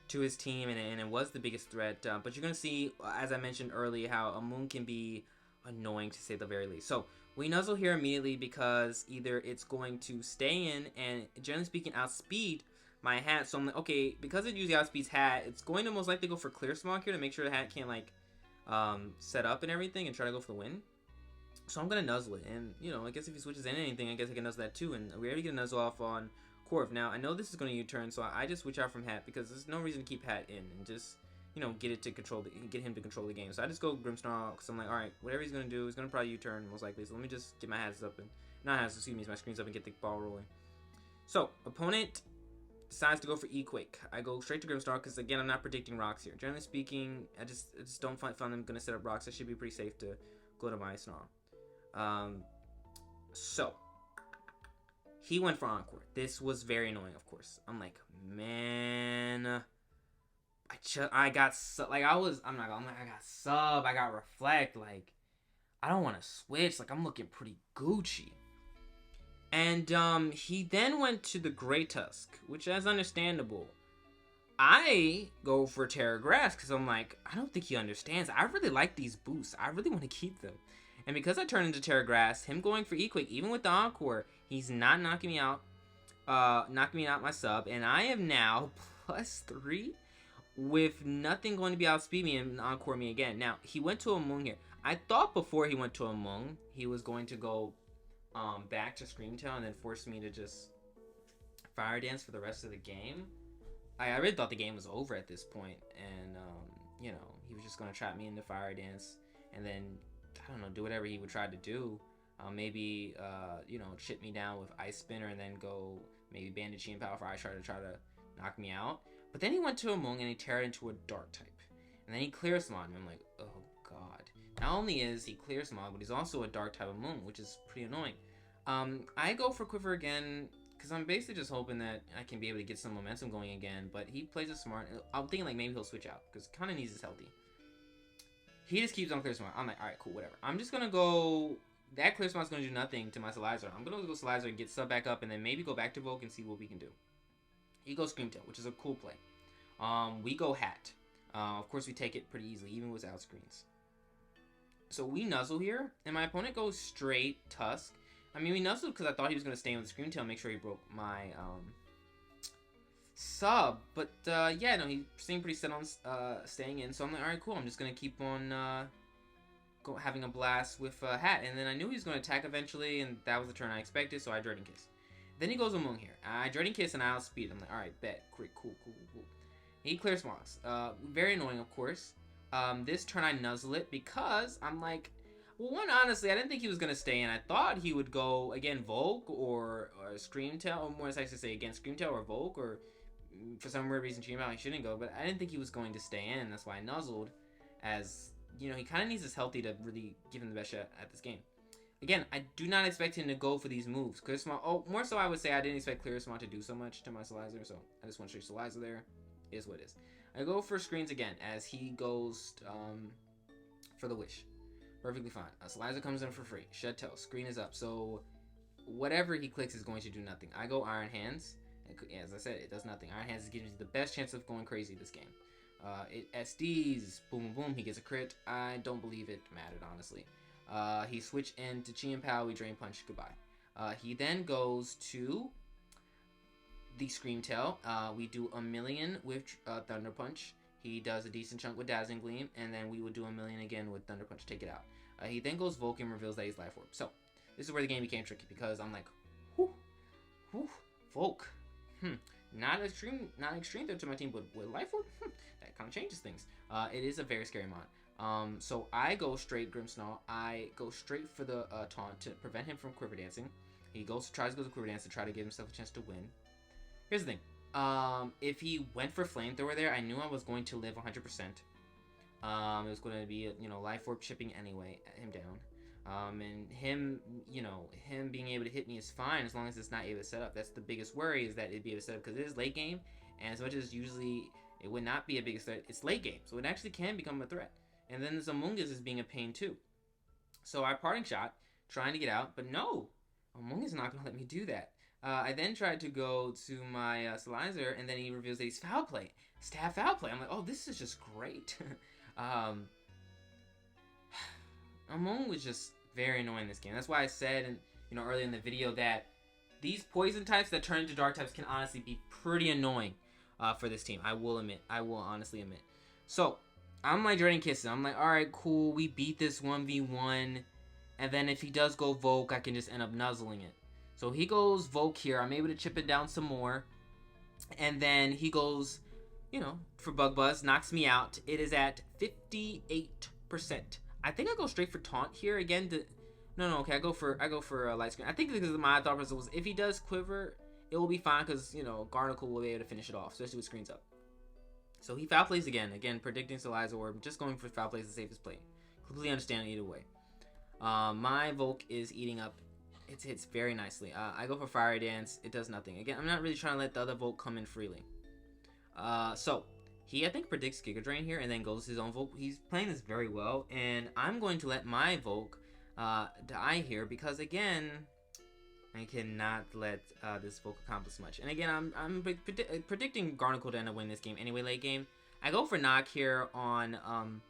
to his team, and it was the biggest threat. But you're going to see, as I mentioned earlier, how a Moon can be annoying to say the very least. So we nuzzle here immediately because either it's going to stay in and, generally speaking, outspeed my Hat. So I'm like, okay, because it usually outspeeds Hat, it's going to most likely go for Clear Smog here to make sure the Hat can't, like, set up and everything and try to go for the win. So I'm gonna nuzzle it, and you know, I guess if he switches in anything, I guess I can nuzzle that too. And we already get a nuzzle off on Corv. Now I know this is gonna U-turn, so I just switch out from Hat because there's no reason to keep Hat in and just, you know, get him to control the game. So I just go Grimmsnarl because I'm like, all right, whatever he's gonna do, he's gonna probably U-turn most likely. So let me just get my hats up and my screens up and get the ball rolling. So opponent decides to go for E-Quake. I go straight to Grimmsnarl because again I'm not predicting rocks here. Generally speaking, I just don't find them gonna set up rocks. I should be pretty safe to go to my Snarl. So he went for Encore. This was very annoying, of course. I'm like, man, I got sub. I got Reflect. Like, I don't want to switch. Like, I'm looking pretty Gucci. And he then went to the Grey Tusk, which is understandable. I go for Terra Grass because I'm like, I don't think he understands. I really like these boosts. I really want to keep them. And because I turned into Terra Grass, him going for E-Quake, even with the Encore, he's not knocking me out my sub. And I am now +3 with nothing going to be outspeed me and Encore me again. Now, he went to Among here. I thought before he went to Among, he was going to go back to Screamtail and then force me to just Fire Dance for the rest of the game. I really thought the game was over at this point. And, you know, he was just going to trap me into Fire Dance and then I don't know, do whatever he would try to do. Maybe chip me down with Ice Spinner and then go maybe Bandage and Power Fire try to knock me out. But then he went to Among and he teared into a Dark type. And then he clears Smog. And I'm like, oh god. Not only is he clear Smog, but he's also a Dark type Among, which is pretty annoying. I go for Quiver again, because I'm basically just hoping that I can be able to get some momentum going again. But he plays it smart. I'm thinking like maybe he'll switch out, because kind of needs his healthy. He just keeps on clear Smog. I'm like, alright, cool, whatever. I'm just going to go... That clear Smog's going to do nothing to my Salizer. I'm going to go Salizer and get sub back up, and then maybe go back to Volk and see what we can do. He goes Screamtail, which is a cool play. We go Hat. Of course, we take it pretty easily, even without screens. So we nuzzle here, and my opponent goes straight Tusk. I mean, we nuzzled because I thought he was going to stay with the Screamtail and make sure he broke my sub. But, yeah, no, he seemed pretty set on staying in. So I'm like, alright, cool. I'm just going to keep on having a blast with Hat. And then I knew he was going to attack eventually, and that was the turn I expected, so I Dreading Kiss. Then he goes Among here. I Dreading Kiss and I outspeed. I'm like, alright, bet. Great, cool. He clears Smogs. Very annoying, of course. This turn I nuzzle it because I'm like, well, one, honestly, I didn't think he was going to stay in. I thought he would go, again, Volk or Screamtail, or more I should say, again, Screamtail or Volk, or for some weird reason, Dreamtail, he shouldn't go, but I didn't think he was going to stay in. That's why I nuzzled, as, you know, he kind of needs his healthy to really give him the best shot at this game. Again, I do not expect him to go for these moves. Clear Smog, more so I would say I didn't expect Clear Smog to do so much to my Salizer, so I just want to show you Salizer there. It is what it is. I go for screens again, as he goes for the Wish. Perfectly fine. Salizer comes in for free. Shed Tail. Screen is up. So whatever he clicks is going to do nothing. I go Iron Hands. As I said, it does nothing. Iron Hands gives you the best chance of going crazy this game. It SDs. Boom, boom. He gets a crit. I don't believe it mattered, honestly. He switched into Chi and Pow. We Drain Punch. Goodbye. He then goes to the Screamtail. We do a million with Thunder Punch. He does a decent chunk with Dazzling Gleam, and then we would do a million again with Thunder Punch to take it out. He then goes Volk and reveals that he's Life Orb. So, this is where the game became tricky, because I'm like, Volk. Not extreme threat to my team, but with Life Orb, that kind of changes things. It is a very scary mon. So I go straight Grimmsnarl. I go straight for the taunt to prevent him from Quiver Dancing. He tries to go to Quiver Dance to try to give himself a chance to win. Here's the thing. If he went for Flamethrower there, I knew I was going to live 100%. It was going to be, Life Orb chipping anyway, him down. And him being able to hit me is fine as long as it's not able to set up. That's the biggest worry, is that it'd be able to set up, because it is late game, and as much as usually it would not be a big threat, it's late game, so it actually can become a threat. And then this Among Us is being a pain too. So I Parting Shot, trying to get out, but no! Among Us is not going to let me do that. I then tried to go to my Salizer, and then he reveals that he's Foul Play. Stab Foul Play. I'm like, oh, this is just great. Among was just very annoying in this game. That's why I said, earlier in the video, that these poison types that turn into dark types can honestly be pretty annoying for this team. I will honestly admit. So, I'm like Dreading Kisses. I'm like, alright, cool, we beat this 1v1, and then if he does go Volk, I can just end up nuzzling it. So he goes Volk here. I'm able to chip it down some more. And then he goes, for Bug Buzz, knocks me out. It is at 58%. I think I go straight for Taunt here again. Okay, I go for Light Screen. I think because my thought process was, if he does Quiver, it will be fine, because, Garnacle will be able to finish it off, especially with screens up. So he Foul Plays again. Again, predicting Salizer Orb. Just going for Foul Plays the safest play. Completely understand either way. My Volk is eating up. It hits very nicely. I go for Fiery Dance. It does nothing. Again, I'm not really trying to let the other Volk come in freely. So, he, I think, predicts Giga Drain here and then goes his own Volk. He's playing this very well. And I'm going to let my Volk die here because, again, I cannot let this Volk accomplish much. And again, I'm predicting Garnacle to end up winning this game anyway late game. I go for Knock here on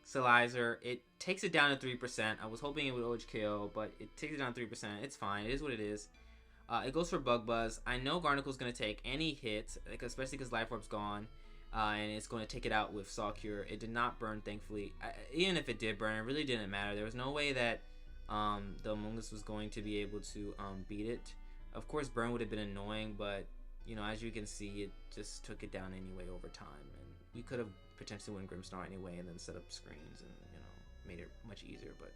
Salizer. It takes it down to 3%. I was hoping it would OH KO, but it takes it down to 3%. It's fine. It is what it is. It goes for Bug Buzz. I know Garnacle's going to take any hit, especially because Life Orb's gone, and it's going to take it out with Saw Cure. It did not burn, thankfully. Even if it did burn, it really didn't matter. There was no way that the Among Us was going to be able to beat it. Of course, burn would have been annoying, but, as you can see, it just took it down anyway over time. And we could have potentially win Grimmsnarl anyway and then set up screens and, made it much easier. But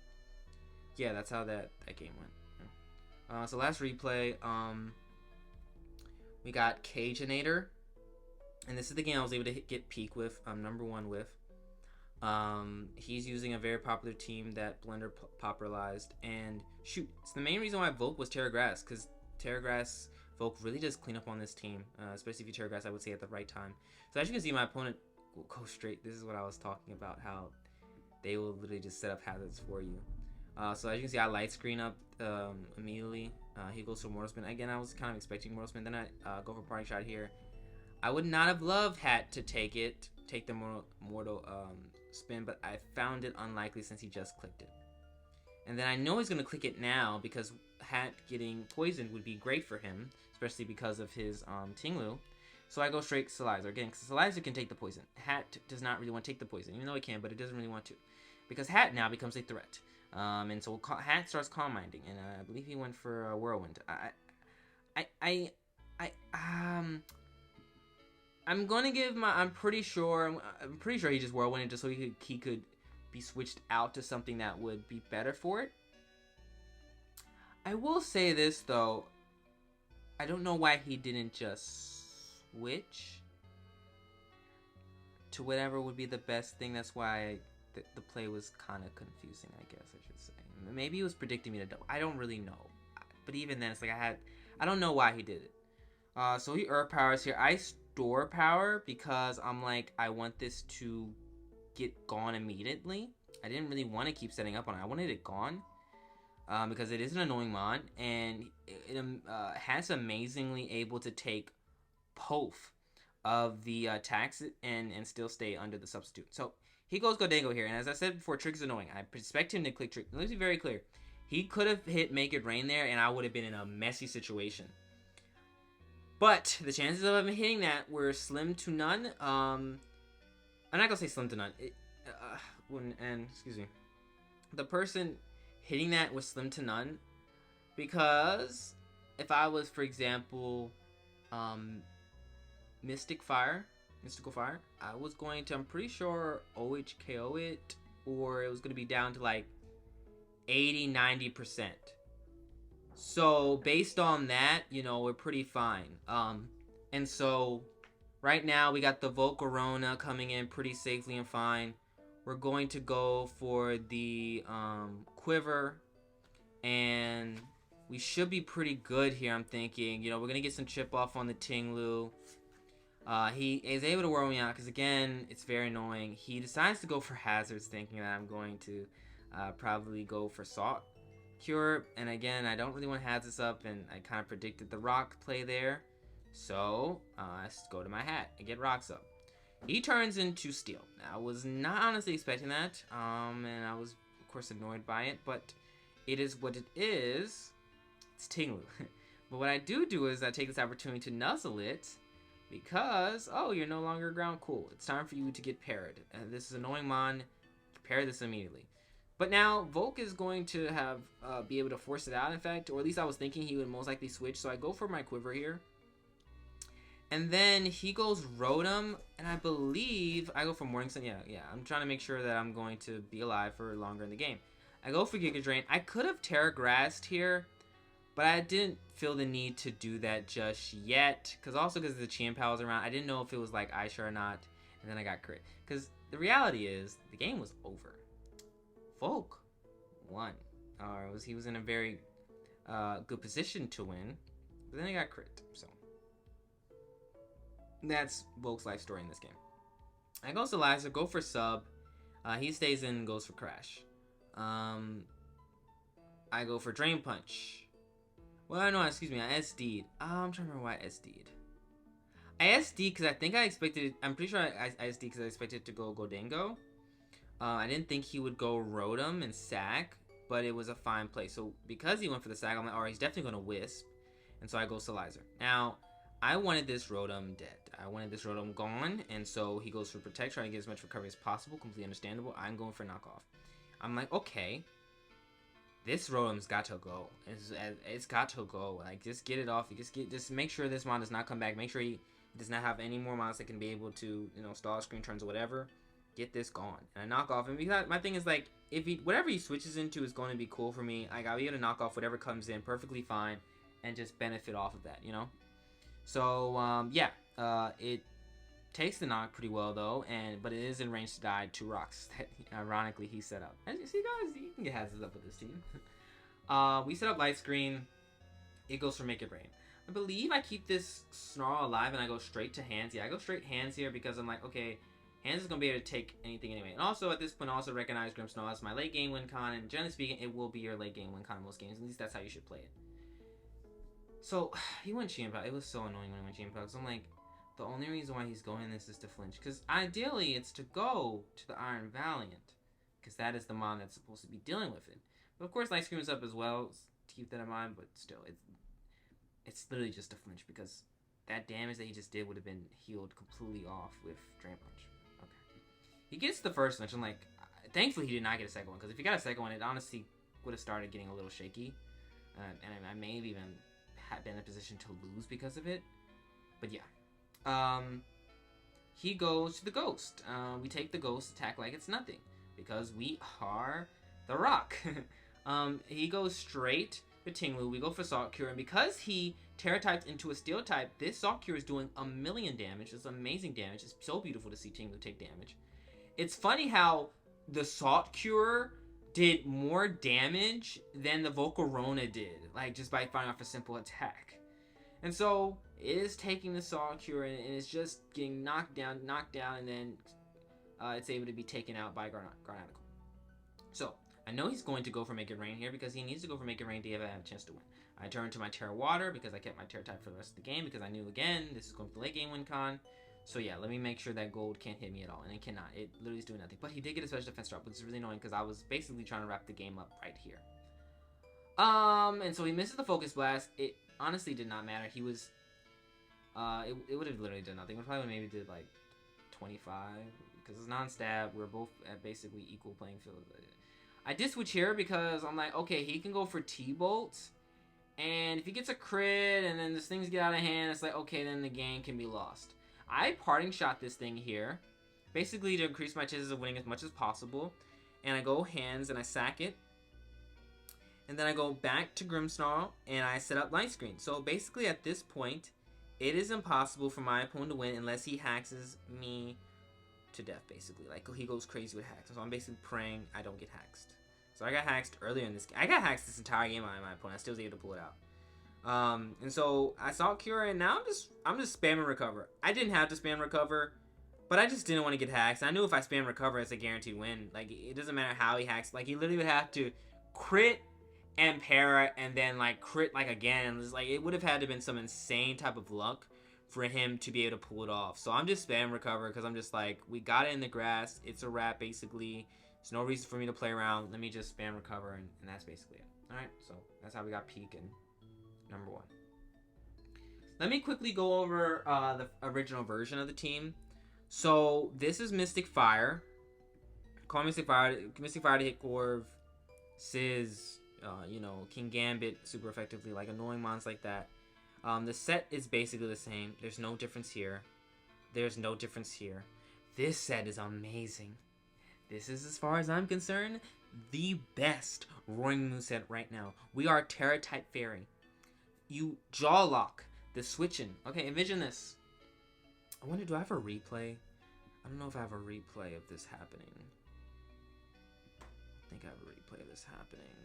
yeah, that's how that game went. So last replay, we got Cageinator, and this is the game I was able to get peak with. Number 1 with. He's using a very popular team that Blender popularized, and shoot, it's the main reason why Volk was Terragrass, because Terragrass Volk really does clean up on this team, especially if you Terragrass, I would say, at the right time. So as you can see, my opponent will go straight. This is what I was talking about, how they will literally just set up hazards for you. So as you can see, I light screen up immediately. He goes for Mortal Spin. Again, I was kind of expecting Mortal Spin. Then I go for Parting Shot here. I would not have loved Hat to take the Mortal Spin, but I found it unlikely since he just clicked it. And then I know he's going to click it now because Hat getting poisoned would be great for him, especially because of his Tinglu. So I go straight Salizer. Again, because Salizer can take the poison. Hat does not really want to take the poison, even though he can, but it doesn't really want to. Because Hat now becomes a threat. And so Hat starts Calm Minding, and I believe he went for Whirlwind. I'm gonna give my. I'm pretty sure he just Whirlwinded just so he could be switched out to something that would be better for it. I will say this though. I don't know why he didn't just switch to whatever would be the best thing. That's why the play was kind of confusing, I guess I should say. Maybe he was predicting me to double. I don't really know. But even then, it's like I don't know why he did it. So he Earth Powers here. I store power because I'm like, I want this to get gone immediately. I didn't really want to keep setting up on it. I wanted it gone. Because it is an annoying mon, and it has amazingly able to take both of the attacks and still stay under the substitute. So he goes Godango here, and as I said before, Trick is annoying. I expect him to click Trick. Let's be very clear. He could have hit Make It Rain there, and I would have been in a messy situation. But the chances of him hitting that were slim to none. I'm not gonna say slim to none. Excuse me. The person hitting that was slim to none, because if I was, for example, Mystical Fire, I was going to, I'm pretty sure, OHKO it, or it was going to be down to like 80-90%. So based on that, you know, we're pretty fine. And so right now we got the Volcarona coming in pretty safely and fine. We're going to go for the Quiver, and we should be pretty good here, I'm thinking. You know, we're going to get some chip off on the Tinglu. He is able to wear me out because, again, it's very annoying. He decides to go for Hazards, thinking that I'm going to probably go for Salt Cure. And, again, I don't really want Hazards up, and I kind of predicted the Rock play there. So, I go to my Hat and get Rocks up. He turns into Steel. I was not honestly expecting that, and I was, of course, annoyed by it, but it is what it is. It's Tinglu. But what I do is I take this opportunity to nuzzle it, because, oh, you're no longer ground. Cool. It's time for you to get parried. This is annoying mon. Parry this immediately. But now, Volk is going to have be able to force it out, in fact, or at least I was thinking he would most likely switch, so I go for my Quiver here. And then he goes Rotom, and I believe I go for Morning Sun. Yeah. I'm trying to make sure that I'm going to be alive for longer in the game. I go for Giga Drain. I could have Terra Grassed here, but I didn't feel the need to do that just yet. Because the Chien-Pao was around, I didn't know if it was like Aisha or not. And then I got crit. Because the reality is, the game was over. Volk won. He was in a very good position to win. But then he got crit, so. That's Volk's life story in this game. I go to Liza, go for Sub. He stays in and goes for Crash. I go for Drain Punch. Well, no, excuse me, I SD'd. I'm trying to remember why I SD'd. I SD'd because I think I expected, I'm pretty sure I SD'd because I expected to go Godango. I didn't think he would go Rotom and Sack, but it was a fine play. So because he went for the Sack, I'm like, alright, he's definitely going to Wisp. And so I go Salizer. Now, I wanted this Rotom dead. I wanted this Rotom gone, and so he goes for Protect, trying to get as much recovery as possible. Completely understandable. I'm going for Knockoff. I'm like, okay, this Rotom's got to go. It's got to go. Like, just get it off. Just make sure this mon does not come back. Make sure he does not have any more mons that can be able to, you know, stall screen turns or whatever. get this going. And I knock off him because my thing is like, if he whatever he switches into is going to be cool for me. Like I'll be able to knock off whatever comes in perfectly fine, and just benefit off of that, you know. So yeah, it takes the knock pretty well though, but it is in range to die 2 rocks that ironically he set up. As you see, guys, you can get hazards up with this team. We set up light screen. It goes for make it rain. I believe I keep this Snarl alive and I go straight to hands. Yeah, I go straight hands here because I'm like, okay, hands is going to be able to take anything anyway. And also, at this point, I also recognize Grimmsnarl as my late game win con. And generally speaking, it will be your late game win con in most games. At least that's how you should play it. So, he went Chien-Pao. It was so annoying when he went Chien-Pao. Because I'm like, the only reason why he's going this is to flinch. Because ideally, it's to go to the Iron Valiant. Because that is the mon that's supposed to be dealing with it. But of course, Light Scream is up as well. To keep that in mind. But still, it's literally just a flinch. Because that damage that he just did would have been healed completely off with Drain Punch. Okay. He gets the first flinch. I'm like, thankfully he did not get a second one. Because if he got a second one, it honestly would have started getting a little shaky. And I may have even been in a position to lose because of it. But yeah. He goes to the Ghost. We take the Ghost attack like it's nothing. Because we are the Rock. He goes straight to Tinglu. We go for Salt Cure. And because he Terra typed into a Steel type, this Salt Cure is doing 1,000,000 damage. It's amazing damage. It's so beautiful to see Tinglu take damage. It's funny how the Salt Cure did more damage than the Volcarona did, like just by firing off a simple attack. And so it is taking the Salt Cure and it's just getting knocked down, and then it's able to be taken out by Garnatical. So I know he's going to go for Make It Rain here because he needs to go for Make It Rain to have a chance to win. I turn to my Terra Water because I kept my Terra type for the rest of the game because I knew again this is going to be late game win con. So yeah, let me make sure that gold can't hit me at all. And it cannot. It literally is doing nothing. But he did get a special defense drop, which is really annoying because I was basically trying to wrap the game up right here. And so he misses the Focus Blast. It honestly did not matter. He was... it would have literally done nothing. We probably maybe did like 25. Because it's non-stab. We're both at basically equal playing field. I did switch here because I'm like, okay, he can go for T-Bolt. And if he gets a crit and then these things get out of hand, it's like, okay, then the game can be lost. I parting shot this thing here, basically to increase my chances of winning as much as possible. And I go hands and I sack it. And then I go back to Grimmsnarl and I set up Light Screen. So basically at this point, it is impossible for my opponent to win unless he haxes me to death, basically. Like, he goes crazy with hacks. So I'm basically praying I don't get haxed. So I got haxed earlier in this game. I got haxed this entire game by my opponent. I still was able to pull it out. And so I saw Cure, and now I'm just spamming Recover. I didn't have to spam Recover, but I just didn't want to get hacked. I knew if I spam Recover, it's a guaranteed win. Like, it doesn't matter how he hacks. Like, he literally would have to crit and para, and then like crit like again. And it's like it would have had to been some insane type of luck for him to be able to pull it off. So I'm just spam Recover because I'm just like, we got it in the grass. It's a wrap basically. There's no reason for me to play around. Let me just spam Recover, and that's basically it. All right, so that's how we got Peak and number 1. Let me quickly go over the original version of the team. So this is Mystic Fire. Call Mystic Fire. Mystic Fire to hit Corv, Sizz, King Gambit super effectively, like annoying mons like that. The set is basically the same. There's no difference here. There's no difference here. This set is amazing. This is, as far as I'm concerned, the best Roaring Moon set right now. We are Terra type Fairy. You jaw lock the switching. Okay, envision this. I wonder, do I have a replay? I don't know if I have a replay of this happening. I think I have a replay of this happening.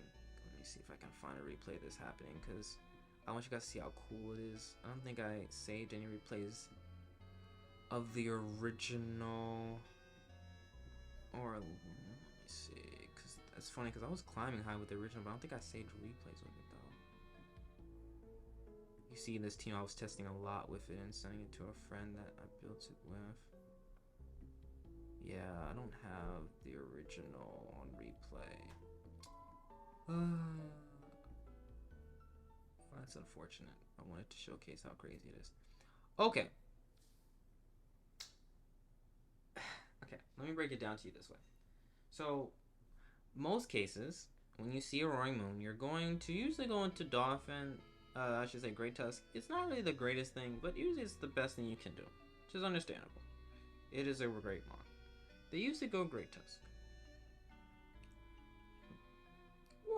Let me see if I can find a replay of this happening, because I want you guys to see how cool it is. I don't think I saved any replays of the original. Or, let me see, because that's funny, because I was climbing high with the original, but I don't think I saved replays with it, though. You see in this team, I was testing a lot with it and sending it to a friend that I built it with. Yeah, I don't have the original on replay. That's unfortunate. I wanted to showcase how crazy it is. Okay. Okay, let me break it down to you this way. So, most cases, when you see a Roaring Moon, you're going to usually go into Dolphin, I should say Great Tusk. It's not really the greatest thing, but usually it's the best thing you can do, which is understandable. It is a great mon. they usually go Great Tusk.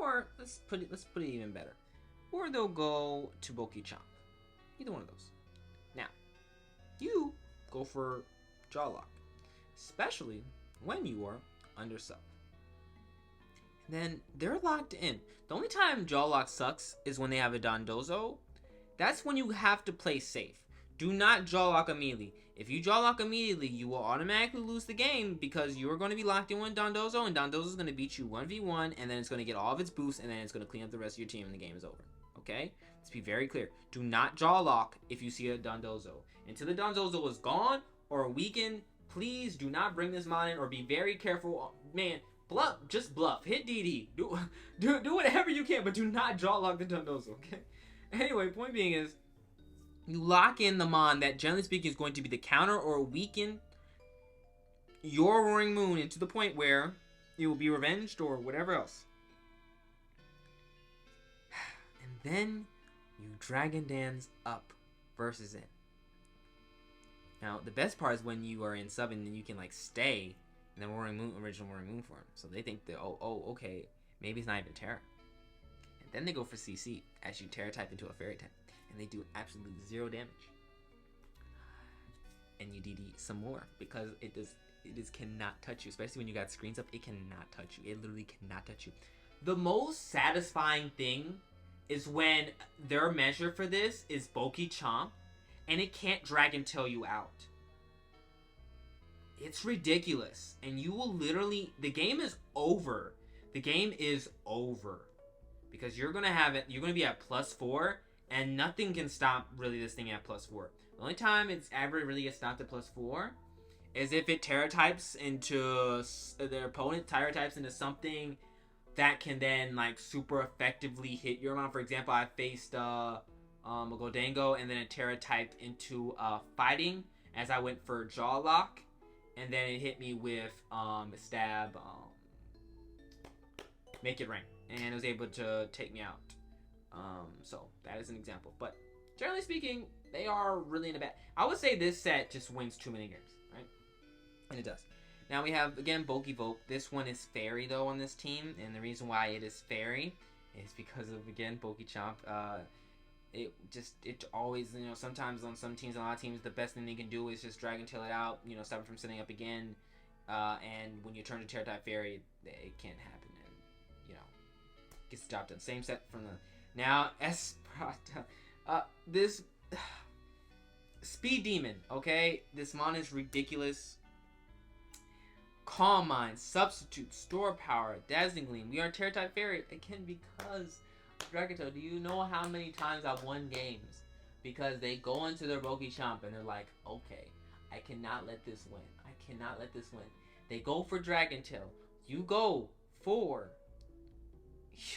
Or let's put it even better. Or they'll go to Pokéchomp. Either one of those. Now, you go for Jawlock, especially when you are under sub. Then they're locked in. The only time Jawlock sucks is when they have a Dondozo. That's when you have to play safe. Do not Jawlock immediately. If you Jawlock immediately, you will automatically lose the game because you are going to be locked in with Dondozo, and Dondozo is going to beat you 1v1, and then it's going to get all of its boosts, and then it's going to clean up the rest of your team, and the game is over. Okay? Let's be very clear. Do not Jawlock if you see a Dondozo. Until the Dondozo is gone or weakened, please do not bring this mon in or be very careful. Man, bluff. Just bluff. Hit DD. Do whatever you can, but do not Jawlock the Dondozo, okay? Anyway, point being is, you lock in the mon that, generally speaking, is going to be the counter or weaken your Roaring Moon into the point where it will be revenged or whatever else. And then you Dragon Dance up versus in. Now, the best part is when you are in sub and then you can, like, stay in the original Roaring Moon form. So they think that, oh, okay, maybe it's not even Terra. And then they go for CC as you Terra type into a Fairy type. And they do absolutely 0 damage. And you DD some more because it cannot touch you. Especially when you got screens up, it cannot touch you. It literally cannot touch you. The most satisfying thing is when their measure for this is Pokéchomp, and it can't Dragon Tail you out. It's ridiculous. And you will literally... The game is over. The game is over. Because you're going to have it... You're going to be at +4... And nothing can stop, really, this thing at +4. The only time it's ever really gets stopped at +4 is if it Terra types into... Their opponent Terra types into something that can then, like, super effectively hit your mon. For example, I faced a Goldango, and then it Terra typed into Fighting as I went for Jawlock. And then it hit me with Stab, Make It Rain. And it was able to take me out. So that is an example, but generally speaking, they are really in a bad... I would say this set just wins too many games, right? And it does. Now we have, again, Pokevoke. This one is Fairy, though, on this team, and the reason why it is Fairy is because of, again, Pokéchomp. It always, sometimes on some teams, a lot of teams, the best thing they can do is just Dragon Tail it out, stop it from setting up again, and when you turn to Terra-type Fairy, it can't happen, and, gets the job done. Same set from the... Now, Esprata. This... Speed Demon, okay? This mon is ridiculous. Calm Mind, Substitute, Store Power, Dazzling Gleam. We are Terra-type Fairy, again, because of Dragon Tail. Do you know how many times I've won games? Because they go into their Pokéchomp and they're like, okay, I cannot let this win. I cannot let this win. They go for Dragon Tail. You go for...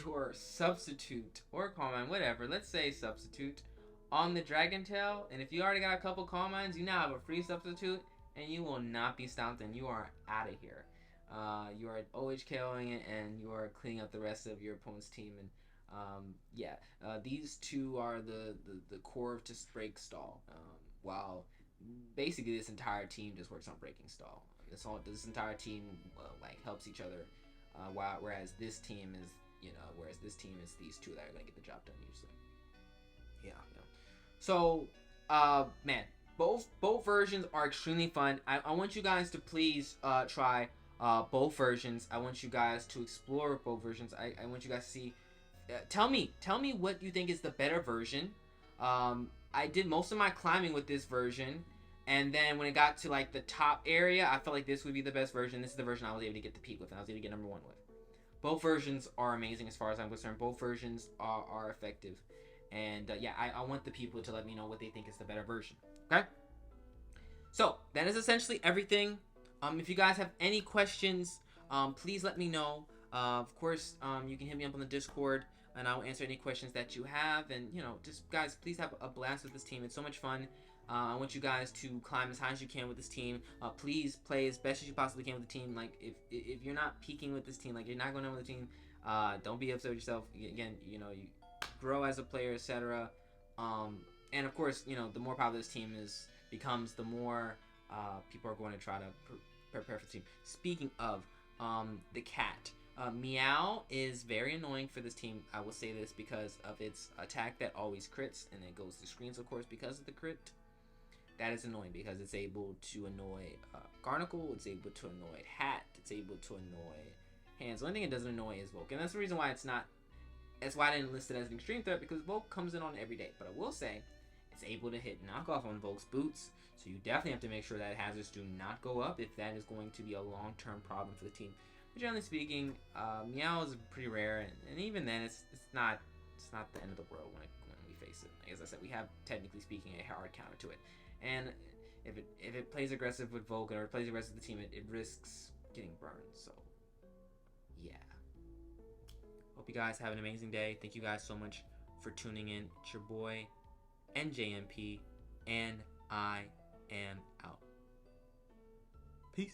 your Substitute or Calm Mind, whatever, let's say Substitute on the Dragon Tail, and if you already got a couple Calm Minds, you now have a free Substitute, and you will not be stopped, and you are out of here. You are OHKOing it, and you are cleaning up the rest of your opponent's team, and these two are the core of just break stall, while basically this entire team just works on breaking stall. This entire team helps each other, whereas this team is these two that are going to get the job done usually. Yeah. So, man, both versions are extremely fun. I want you guys to please try both versions. I want you guys to explore both versions. I want you guys to see. Tell me what you think is the better version. I did most of my climbing with this version, and then when it got to like the top area, I felt like this would be the best version. This is the version I was able to get the peak with, and I was able to get #1 with. Both versions are amazing as far as I'm concerned. Both versions are effective. And I want the people to let me know what they think is the better version. Okay? So, that is essentially everything. If you guys have any questions, please let me know. Of course, you can hit me up on the Discord, and I'll answer any questions that you have. And, just, guys, please have a blast with this team. It's so much fun. I want you guys to climb as high as you can with this team. Please play as best as you possibly can with the team. Like, if you're not peaking with this team, like, you're not going on with the team, don't be upset with yourself. Again, you grow as a player, etc. And, of course, the more popular this team becomes, the more people are going to try to prepare for the team. Speaking of the cat, Meow is very annoying for this team. I will say this because of its attack that always crits and it goes to screens, of course, because of the crit. That is annoying because it's able to annoy Garnacle, it's able to annoy Hat, it's able to annoy Hands. The only thing it doesn't annoy is Volk, and that's the reason why it's not. That's why I didn't list it as an extreme threat, because Volk comes in on every day. But I will say, it's able to hit knockoff on Volk's boots, so you definitely have to make sure that hazards do not go up if that is going to be a long-term problem for the team. But generally speaking, Meow is pretty rare, and even then, it's not the end of the world when we face it. As I said, we have, technically speaking, a hard counter to it. And if it plays aggressive with Volk or it plays aggressive with the team, it risks getting burned. So, yeah. Hope you guys have an amazing day. Thank you guys so much for tuning in. It's your boy, NJMP, and I am out. Peace.